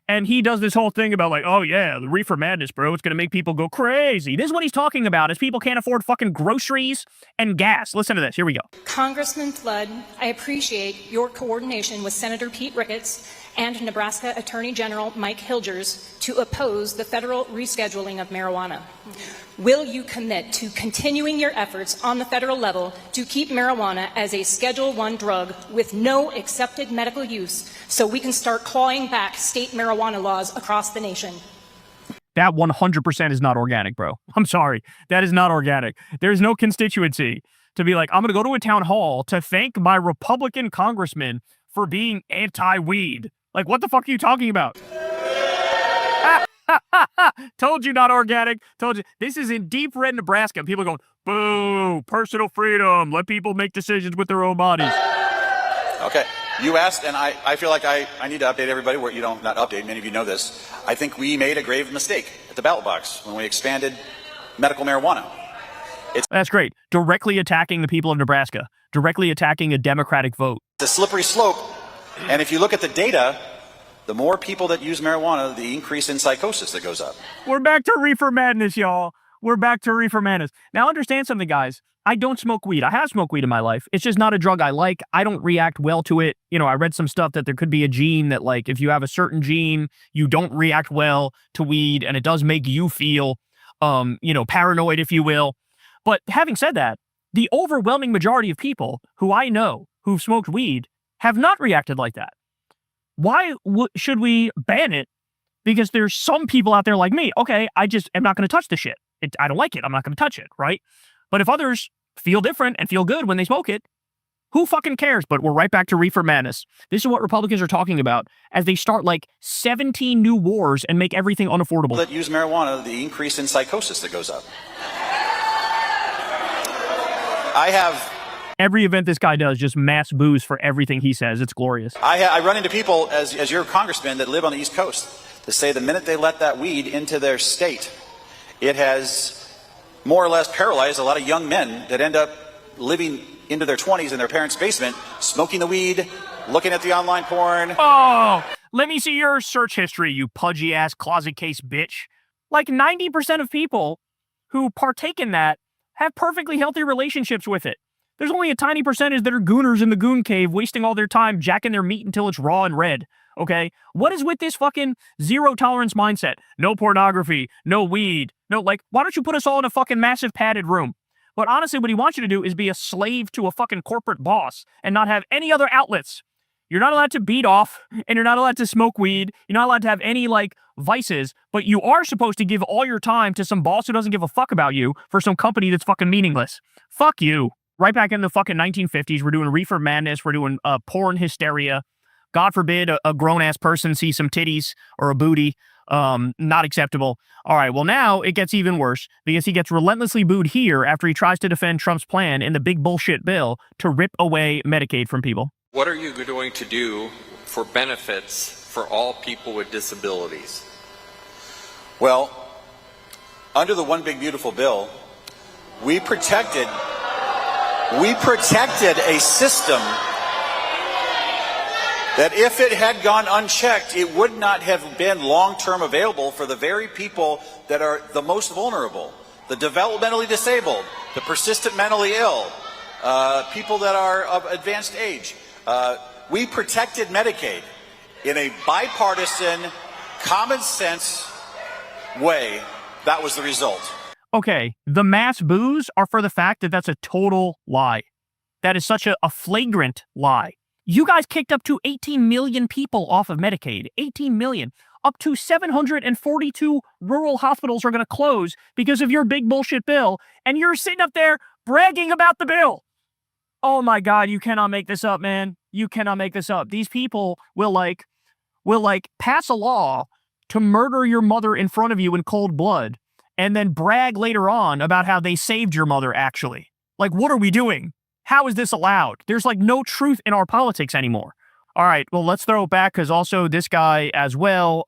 And he does this whole thing about like, oh yeah, the reefer madness, bro. It's going to make people go crazy. This is what he's talking about is people can't afford fucking groceries and gas. Listen to this. Here we go. Congressman Flood, I appreciate your coordination with Senator Pete Ricketts and Nebraska Attorney General Mike Hilgers to oppose the federal rescheduling of marijuana. Will you commit to continuing your efforts on the federal level to keep marijuana as a Schedule I drug with no accepted medical use so we can start clawing back state marijuana laws across the nation? That 100% is not organic, bro. I'm sorry. That is not organic. There's no constituency to be like, I'm going to go to a town hall to thank my Republican congressman for being anti-weed. Like, what the fuck are you talking about? Told you not organic. Told you. This is in deep red Nebraska. People are going, boo, personal freedom. Let people make decisions with their own bodies. Okay. You asked, and I feel like I need to update everybody. Where you don't, not update, many of you know this. I think we made a grave mistake at the ballot box when we expanded medical marijuana. That's great. Directly attacking the people of Nebraska. Directly attacking a Democratic vote. It's a slippery slope. And if you look at the data, the more people that use marijuana, the increase in psychosis that goes up. We're back to reefer madness, y'all. We're back to reefer madness. Now understand something, guys. I don't smoke weed. I have smoked weed in my life. It's just not a drug I like. I don't react well to it. You know, I read some stuff that there could be a gene that, like, if you have a certain gene, you don't react well to weed, and it does make you feel, you know, paranoid, if you will. But having said that, the overwhelming majority of people who I know who've smoked weed have not reacted like that. Why should we ban it? Because there's some people out there like me. Okay, I just am not going to touch the shit. I don't like it. I'm not going to touch it, right? But if others feel different and feel good when they smoke it, who fucking cares? But we're right back to reefer madness. This is what Republicans are talking about as they start like 17 new wars and make everything unaffordable. That use marijuana, the increase in psychosis that goes up. I have... Every event this guy does, just mass booze for everything he says. It's glorious. I run into people, as your congressman, that live on the East Coast, that say the minute they let that weed into their state, it has more or less paralyzed a lot of young men that end up living into their 20s in their parents' basement, smoking the weed, looking at the online porn. Oh, let me see your search history, you pudgy-ass closet case bitch. Like 90% of people who partake in that have perfectly healthy relationships with it. There's only a tiny percentage that are gooners in the goon cave wasting all their time jacking their meat until it's raw and red, okay? What is with this fucking zero tolerance mindset? No pornography, no weed, no, like, why don't you put us all in a fucking massive padded room? But honestly, what he wants you to do is be a slave to a fucking corporate boss and not have any other outlets. You're not allowed to beat off, and you're not allowed to smoke weed. You're not allowed to have any, like, vices, but you are supposed to give all your time to some boss who doesn't give a fuck about you for some company that's fucking meaningless. Fuck you. Right back in the fucking 1950s, we're doing reefer madness, we're doing porn hysteria. God forbid a grown-ass person sees some titties or a booty. Not acceptable. All right, well now it gets even worse because he gets relentlessly booed here after he tries to defend Trump's plan in the big bullshit bill to rip away Medicaid from people. What are you going to do for benefits for all people with disabilities? Well, under the One Big Beautiful Bill, we protected a system that if it had gone unchecked, it would not have been long-term available for the very people that are the most vulnerable, the developmentally disabled, the persistent mentally ill, people that are of advanced age. We protected Medicaid in a bipartisan, common sense way. That was the result. Okay, the mass boos are for the fact that that's a total lie. That is such a flagrant lie. You guys kicked up to 18 million people off of Medicaid. 18 million. Up to 742 rural hospitals are going to close because of your big bullshit bill, and you're sitting up there bragging about the bill. Oh my God, you cannot make this up, man. You cannot make this up. These people will pass a law to murder your mother in front of you in cold blood and then brag later on about how they saved your mother, actually. Like, what are we doing? How is this allowed? There's like no truth in our politics anymore. All right, well, let's throw it back because also this guy as well,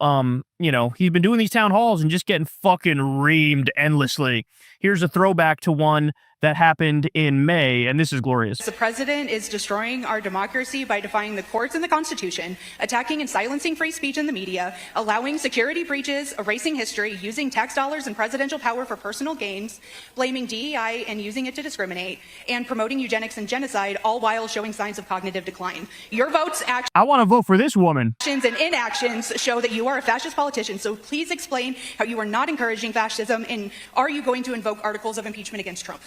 you know, he's been doing these town halls and just getting fucking reamed endlessly. Here's a throwback to one that happened in May, and this is glorious. The president is destroying our democracy by defying the courts and the Constitution, attacking and silencing free speech in the media, allowing security breaches, erasing history, using tax dollars and presidential power for personal gains, blaming DEI and using it to discriminate, and promoting eugenics and genocide, all while showing signs of cognitive decline. Your votes, actions, I want to vote for this woman. and inactions show that you are a fascist politician, so please explain how you are not encouraging fascism, and are you going to invoke articles of impeachment against Trump?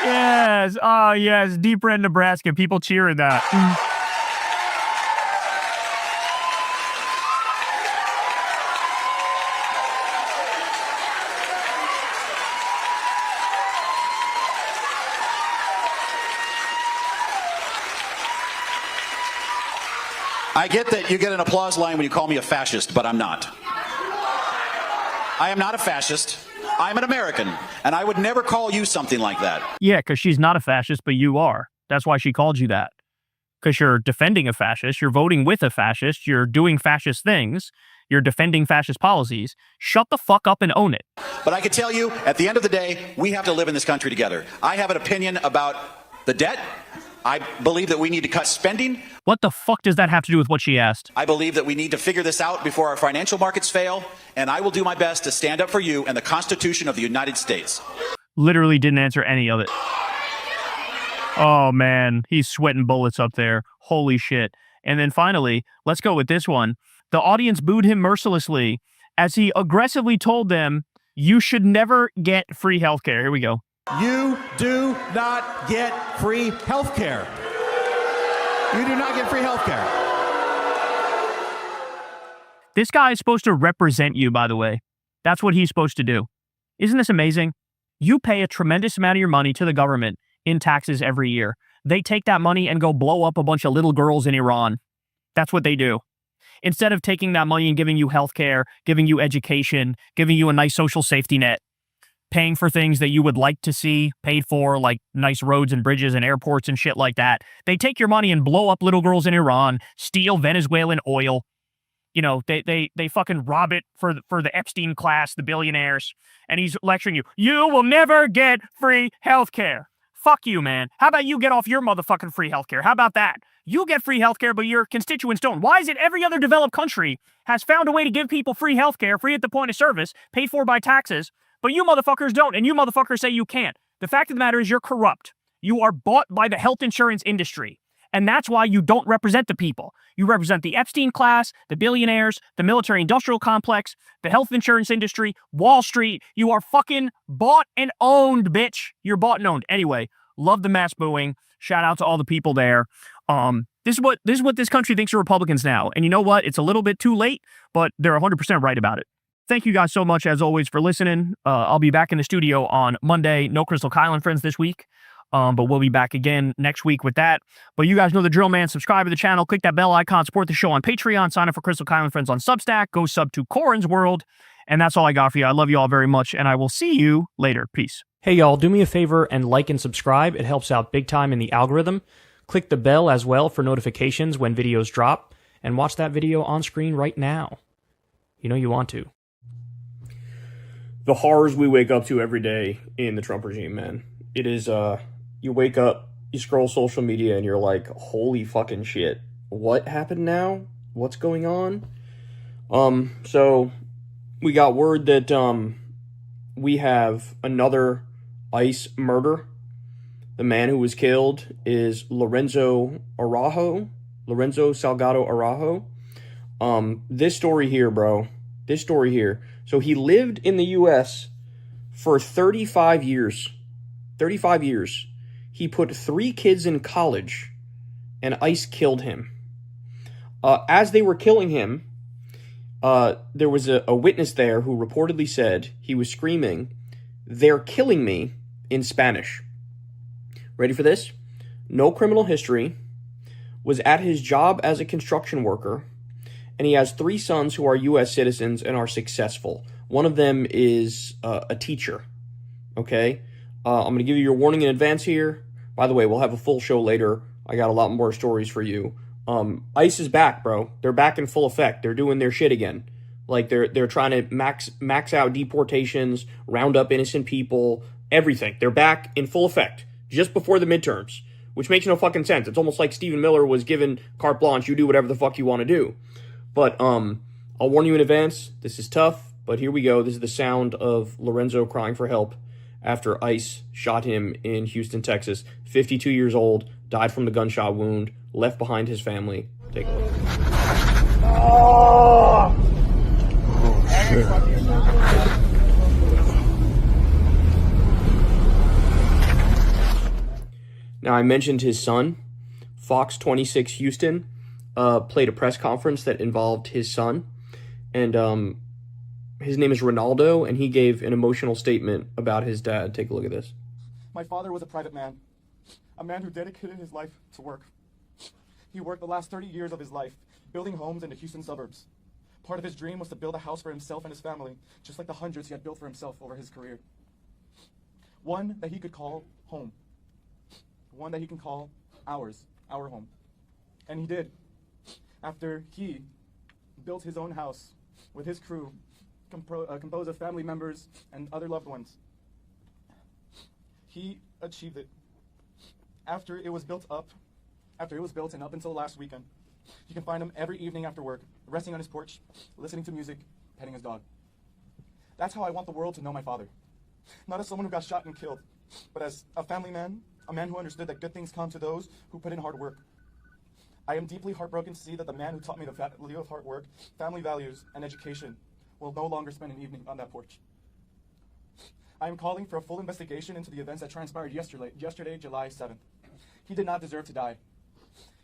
Yes, oh yes, deep red Nebraska, people cheering that. I get that you get an applause line when you call me a fascist, but I'm not. I am not a fascist. I'm an American, and I would never call you something like that. Yeah, because she's not a fascist, but you are. That's why she called you that. Because you're defending a fascist, you're voting with a fascist, you're doing fascist things, you're defending fascist policies. Shut the fuck up and own it. But I can tell you, at the end of the day, we have to live in this country together. I have an opinion about the debt. I believe that we need to cut spending. What the fuck does that have to do with what she asked? I believe that we need to figure this out before our financial markets fail, and I will do my best to stand up for you and the Constitution of the United States. Literally didn't answer any of it. Oh, man. He's sweating bullets up there. Holy shit. And then finally, let's go with this one. The audience booed him mercilessly as he aggressively told them, you should never get free healthcare. Here we go. You do not get free healthcare. You do not get free healthcare. This guy is supposed to represent you, by the way. That's what he's supposed to do. Isn't this amazing? You pay a tremendous amount of your money to the government in taxes every year. They take that money and go blow up a bunch of little girls in Iran. That's what they do. Instead of taking that money and giving you healthcare, giving you education, giving you a nice social safety net, paying for things that you would like to see paid for, like nice roads and bridges and airports and shit like that. They take your money and blow up little girls in Iran, steal Venezuelan oil. You know, they fucking rob it for the Epstein class, the billionaires. And he's lecturing you. You will never get free healthcare. Fuck you, man. How about you get off your motherfucking free healthcare? How about that? You get free healthcare, but your constituents don't. Why is it every other developed country has found a way to give people free healthcare, free at the point of service, paid for by taxes, but you motherfuckers don't, and you motherfuckers say you can't? The fact of the matter is you're corrupt. You are bought by the health insurance industry, and that's why you don't represent the people. You represent the Epstein class, the billionaires, the military-industrial complex, the health insurance industry, Wall Street. You are fucking bought and owned, bitch. You're bought and owned. Anyway, love the mass booing. Shout out to all the people there. This is what this country thinks of Republicans now. And you know what? It's a little bit too late, but they're 100% right about it. Thank you guys so much, as always, for listening. I'll be back in the studio on Monday. No Crystal Kylan friends this week. But we'll be back again next week with that. But you guys know the drill, man. Subscribe to the channel. Click that bell icon. Support the show on Patreon. Sign up for Crystal Kylan Friends on Substack. Go sub to Corin's World. And that's all I got for you. I love you all very much. And I will see you later. Peace. Hey, y'all. Do me a favor and like and subscribe. It helps out big time in the algorithm. Click the bell as well for notifications when videos drop. And watch that video on screen right now. You know you want to. The horrors we wake up to every day in the Trump regime, man. It is, you wake up, you scroll social media, and you're like, holy fucking shit. What happened now? What's going on? So we got word that, we have another ICE murder. The man who was killed is Lorenzo Salgado Araujo. This story here, bro. This story here. So he lived in the U.S. for 35 years. 35 years. He put 3 kids in college, and ICE killed him. As they were killing him, there was a witness there who reportedly said he was screaming, "They're killing me," in Spanish. Ready for this? No criminal history, was at his job as a construction worker, and he has 3 sons who are U.S. citizens and are successful. One of them is a teacher, okay? I'm going to give you your warning in advance here. By the way, we'll have a full show later. I got a lot more stories for you. ICE is back, bro. They're back in full effect. They're doing their shit again. Like, they're trying to max out deportations, round up innocent people, everything. They're back in full effect just before the midterms, which makes no fucking sense. It's almost like Stephen Miller was given carte blanche. You do whatever the fuck you want to do. But I'll warn you in advance. This is tough, but here we go. This is the sound of Lorenzo crying for help after ICE shot him in Houston, Texas. 52 years old, died from the gunshot wound, left behind his family. Take a look. Oh, shit. Now, I mentioned his son, Fox 26 Houston, played a press conference that involved his son, and his name is Ronaldo, and he gave an emotional statement about his dad. Take a look at this. My father was a private man, a man who dedicated his life to work. He worked the last 30 years of his life building homes in the Houston suburbs. Part of his dream was to build a house for himself and his family, just like the hundreds he had built for himself over his career. One that he could call home. One that he can call ours, our home. And he did. After he built his own house with his crew, composed of family members and other loved ones. He achieved it. After it was built and up until last weekend, you can find him every evening after work, resting on his porch, listening to music, petting his dog. That's how I want the world to know my father. Not as someone who got shot and killed, but as a family man, a man who understood that good things come to those who put in hard work. I am deeply heartbroken to see that the man who taught me the value of hard work, family values, and education will no longer spend an evening on that porch. I am calling for a full investigation into the events that transpired yesterday, July 7th. He did not deserve to die.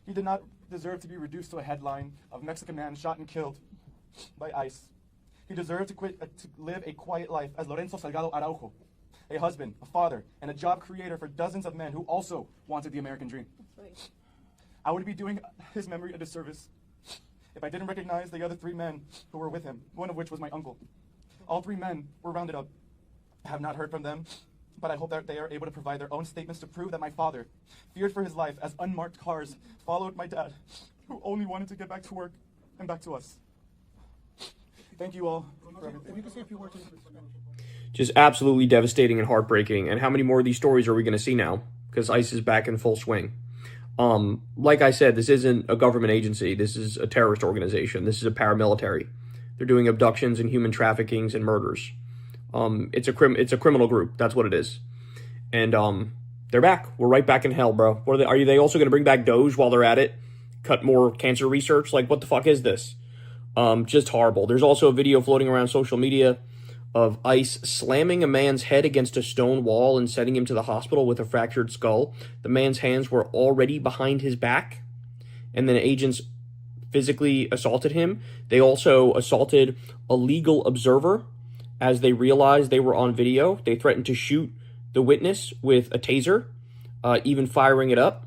He did not deserve to be reduced to a headline of Mexican man shot and killed by ICE. He deserved to live a quiet life as Lorenzo Salgado Araujo, a husband, a father, and a job creator for dozens of men who also wanted the American dream. I would be doing his memory a disservice if I didn't recognize the other 3 men who were with him, one of which was my uncle. All 3 men were rounded up. I have not heard from them, but I hope that they are able to provide their own statements to prove that my father feared for his life as unmarked cars followed my dad, who only wanted to get back to work and back to us. Thank you all for everything. Just absolutely devastating and heartbreaking. And how many more of these stories are we going to see now? Because ICE is back in full swing. Like I said, this isn't a government agency. This is a terrorist organization. This is a paramilitary. They're doing abductions and human traffickings and murders. It's a criminal group. That's what it is. And they're back. We're right back in hell, bro. What are they also going to bring back Doge while they're at it? Cut more cancer research? Like, what the fuck is this? Just horrible. There's also a video floating around social media of ICE slamming a man's head against a stone wall and sending him to the hospital with a fractured skull. The man's hands were already behind his back, and then agents physically assaulted him. They also assaulted a legal observer as they realized they were on video. They threatened to shoot the witness with a taser, even firing it up.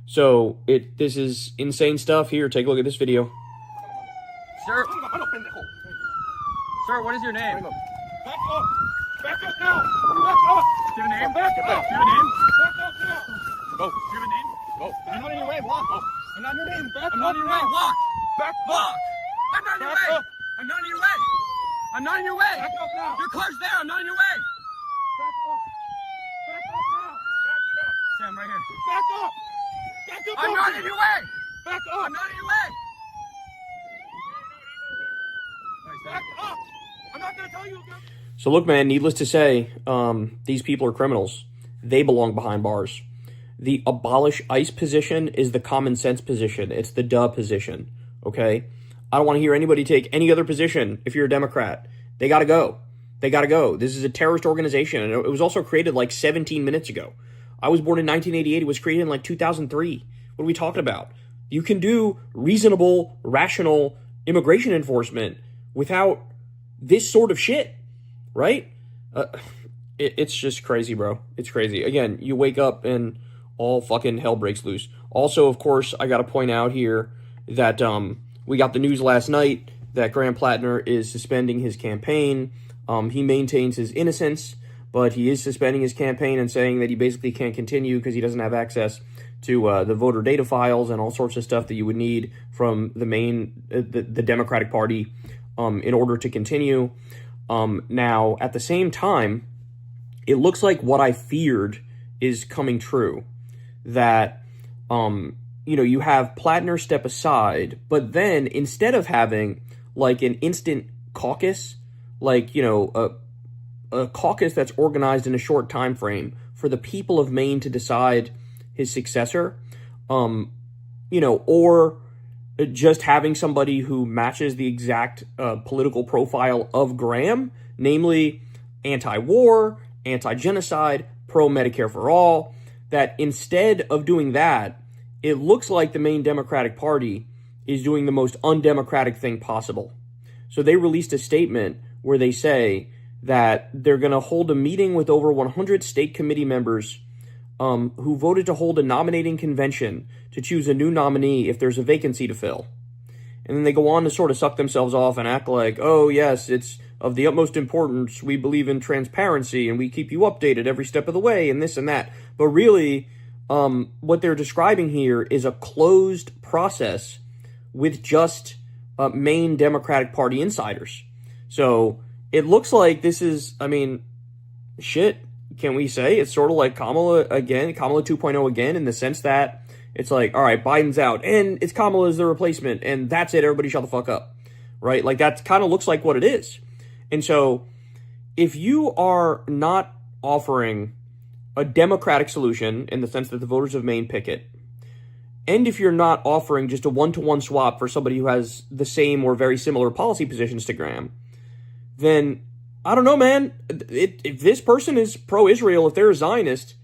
So this is insane stuff. Here, take a look at this video. Sir, what is your name? Back up! Back up now! Back up! Do you have a name? Back up! Do you have a name? Back up now! Go. Do you have a name? Go. I'm not in your way. Walk. I'm not in your name. Back I'm not up in your way. now. Walk. Back Walk. up. I'm not in your Back way. up. I'm not in your way. I'm not in your way. Back up now. Your car's there. I'm not in your way. Back up. Back up now. Back it up. Sam, right here. Back up. Back up. I'm not in your way. Back up. I'm not in your way. Back up. I'm not going to tell you again. So look, man, needless to say, these people are criminals. They belong behind bars. The abolish ICE position is the common sense position. It's the duh position, okay? I don't want to hear anybody take any other position if you're a Democrat. They got to go. They got to go. This is a terrorist organization, and it was also created like 17 minutes ago. I was born in 1988. It was created in like 2003. What are we talking about? You can do reasonable, rational immigration enforcement without this sort of shit. Right? It's just crazy, bro. It's crazy. Again, you wake up and all fucking hell breaks loose. Also, of course, I got to point out here that we got the news last night that Graham Plattner is suspending his campaign. He maintains his innocence, but he is suspending his campaign and saying that he basically can't continue because he doesn't have access to the voter data files and all sorts of stuff that you would need from the Democratic Party in order to continue. Now, at the same time, it looks like what I feared is coming true. That, you have Plattner step aside, but then instead of having like an instant caucus, like, a caucus that's organized in a short time frame for the people of Maine to decide his successor, or just having somebody who matches the exact political profile of Graham, namely anti-war, anti-genocide, pro-Medicare for all, that instead of doing that, it looks like the Maine Democratic Party is doing the most undemocratic thing possible. So they released a statement where they say that they're going to hold a meeting with over 100 state committee members who voted to hold a nominating convention to choose a new nominee if there's a vacancy to fill. And then they go on to sort of suck themselves off and act like, oh, yes, it's of the utmost importance. We believe in transparency and we keep you updated every step of the way and this and that. But really, what they're describing here is a closed process with just Maine Democratic Party insiders. So it looks like this is, shit. Can we say it's sort of like Kamala 2.0 again, in the sense that it's like, all right, Biden's out and it's Kamala as the replacement and that's it. Everybody shut the fuck up, right? Like that kind of looks like what it is. And so if you are not offering a democratic solution in the sense that the voters of Maine pick it, and if you're not offering just a one-to-one swap for somebody who has the same or very similar policy positions to Graham, then I don't know, man. If this person is pro-Israel, if they're a Zionist,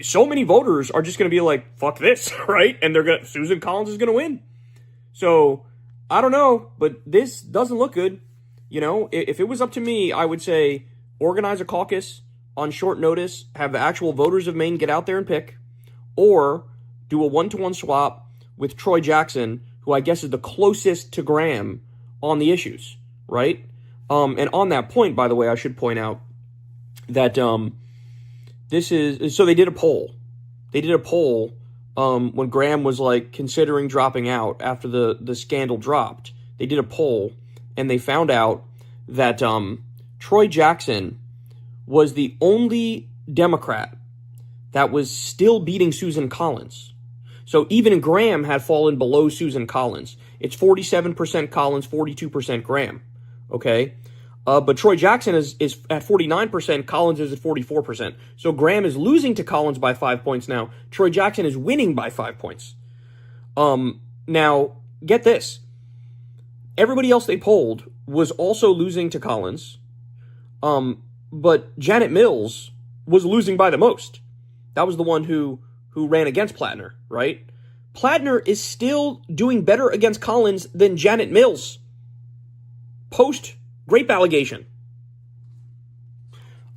so many voters are just going to be like, fuck this, right? And Susan Collins is going to win. So, I don't know, but this doesn't look good. You know, if it was up to me, I would say organize a caucus on short notice, have the actual voters of Maine get out there and pick, or do a one-to-one swap with Troy Jackson, who I guess is the closest to Graham on the issues, right? And on that point, by the way, I should point out that this is, so they did a poll. They did a poll when Graham was like considering dropping out after the scandal dropped. They did a poll and they found out that Troy Jackson was the only Democrat that was still beating Susan Collins. So even Graham had fallen below Susan Collins. It's 47% Collins, 42% Graham. Okay? But Troy Jackson is at 49%, Collins is at 44%. So Graham is losing to Collins by 5 points now. Troy Jackson is winning by 5 points. Now, get this. Everybody else they polled was also losing to Collins. But Janet Mills was losing by the most. That was the one who ran against Plattner, right? Plattner is still doing better against Collins than Janet Mills. Post rape allegation.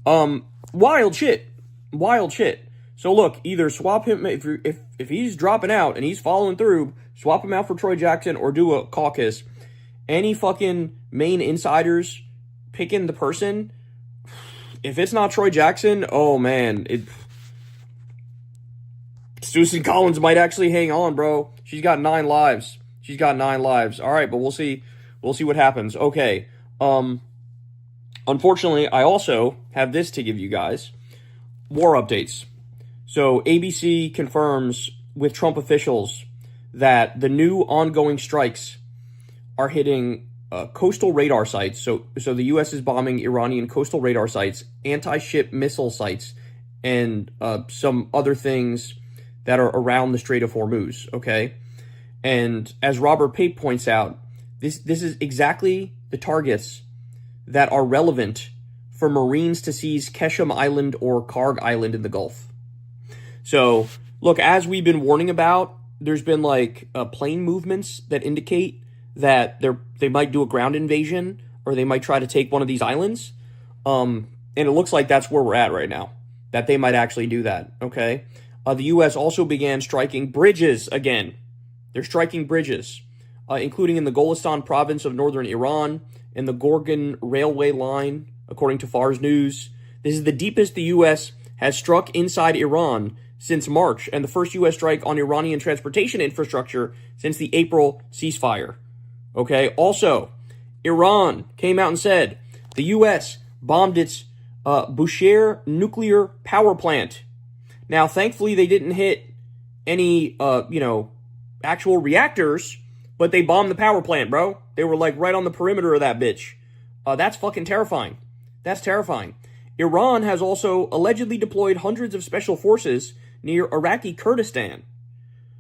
Wild shit. Wild shit. So look, either swap him if he's dropping out and he's following through, swap him out for Troy Jackson or do a caucus. Any fucking Maine insiders picking the person, if it's not Troy Jackson, oh man, Susan Collins might actually hang on, bro. She's got 9 lives. She's got 9 lives. All right, but we'll see. We'll see what happens. Okay. Unfortunately, I also have this to give you guys. War updates. So ABC confirms with Trump officials that the new ongoing strikes are hitting coastal radar sites. So the U.S. is bombing Iranian coastal radar sites, anti-ship missile sites, and some other things that are around the Strait of Hormuz, okay? And as Robert Pape points out, this is exactly the targets that are relevant for Marines to seize Keshem Island or Karg Island in the Gulf. So, look, as we've been warning about, there's been like plane movements that indicate that they might do a ground invasion or they might try to take one of these islands. And it looks like that's where we're at right now, that they might actually do that, okay? The U.S. also began striking bridges again. They're striking bridges, including in the Golestan province of northern Iran and the Gorgan railway line, according to Fars News. This is the deepest the U.S. has struck inside Iran since March, and the first U.S. strike on Iranian transportation infrastructure since the April ceasefire. Okay, also, Iran came out and said the U.S. bombed its Bushehr nuclear power plant. Now, thankfully, they didn't hit any, actual reactors, but they bombed the power plant, bro. They were, like, right on the perimeter of that bitch. That's fucking terrifying. That's terrifying. Iran has also allegedly deployed hundreds of special forces near Iraqi Kurdistan.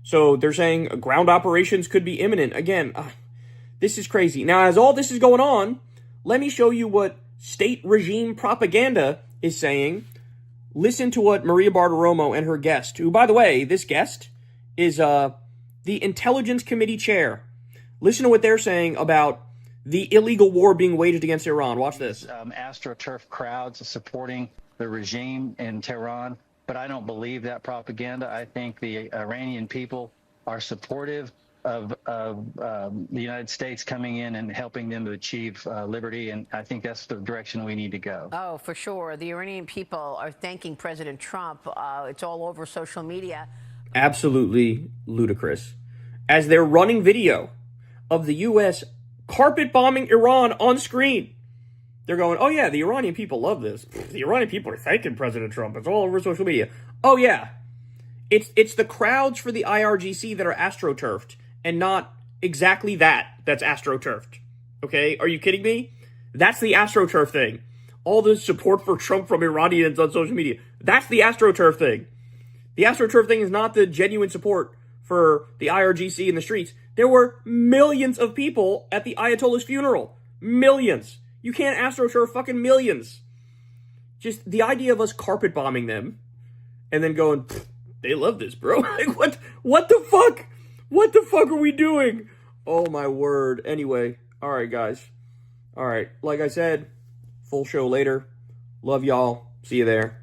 So they're saying ground operations could be imminent. Again, this is crazy. Now, as all this is going on, let me show you what state regime propaganda is saying. Listen to what Maria Bartiromo and her guest, who, by the way, this guest is the Intelligence Committee chair. Listen to what they're saying about the illegal war being waged against Iran. Watch this. AstroTurf crowds supporting the regime in Tehran, but I don't believe that propaganda. I think the Iranian people are supportive of the United States coming in and helping them to achieve liberty, and I think that's the direction we need to go. Oh, for sure. The Iranian people are thanking President Trump. It's all over social media. Absolutely ludicrous. As they're running video of the U.S. carpet bombing Iran on screen, they're going, oh yeah, the Iranian people love this. The Iranian people are thanking President Trump. It's all over social media. Oh yeah. It's the crowds for the IRGC that are astroturfed, and not exactly that's astroturfed. Okay? Are you kidding me? That's the AstroTurf thing. All the support for Trump from Iranians on social media. That's the AstroTurf thing. The AstroTurf thing is not the genuine support for the IRGC in the streets. There were millions of people at the Ayatollah's funeral. Millions. You can't AstroTurf fucking millions. Just the idea of us carpet bombing them and then going, they love this, bro. Like, what the fuck? What the fuck are we doing? Oh, my word. Anyway, all right, guys. All right, like I said, full show later. Love y'all. See you there.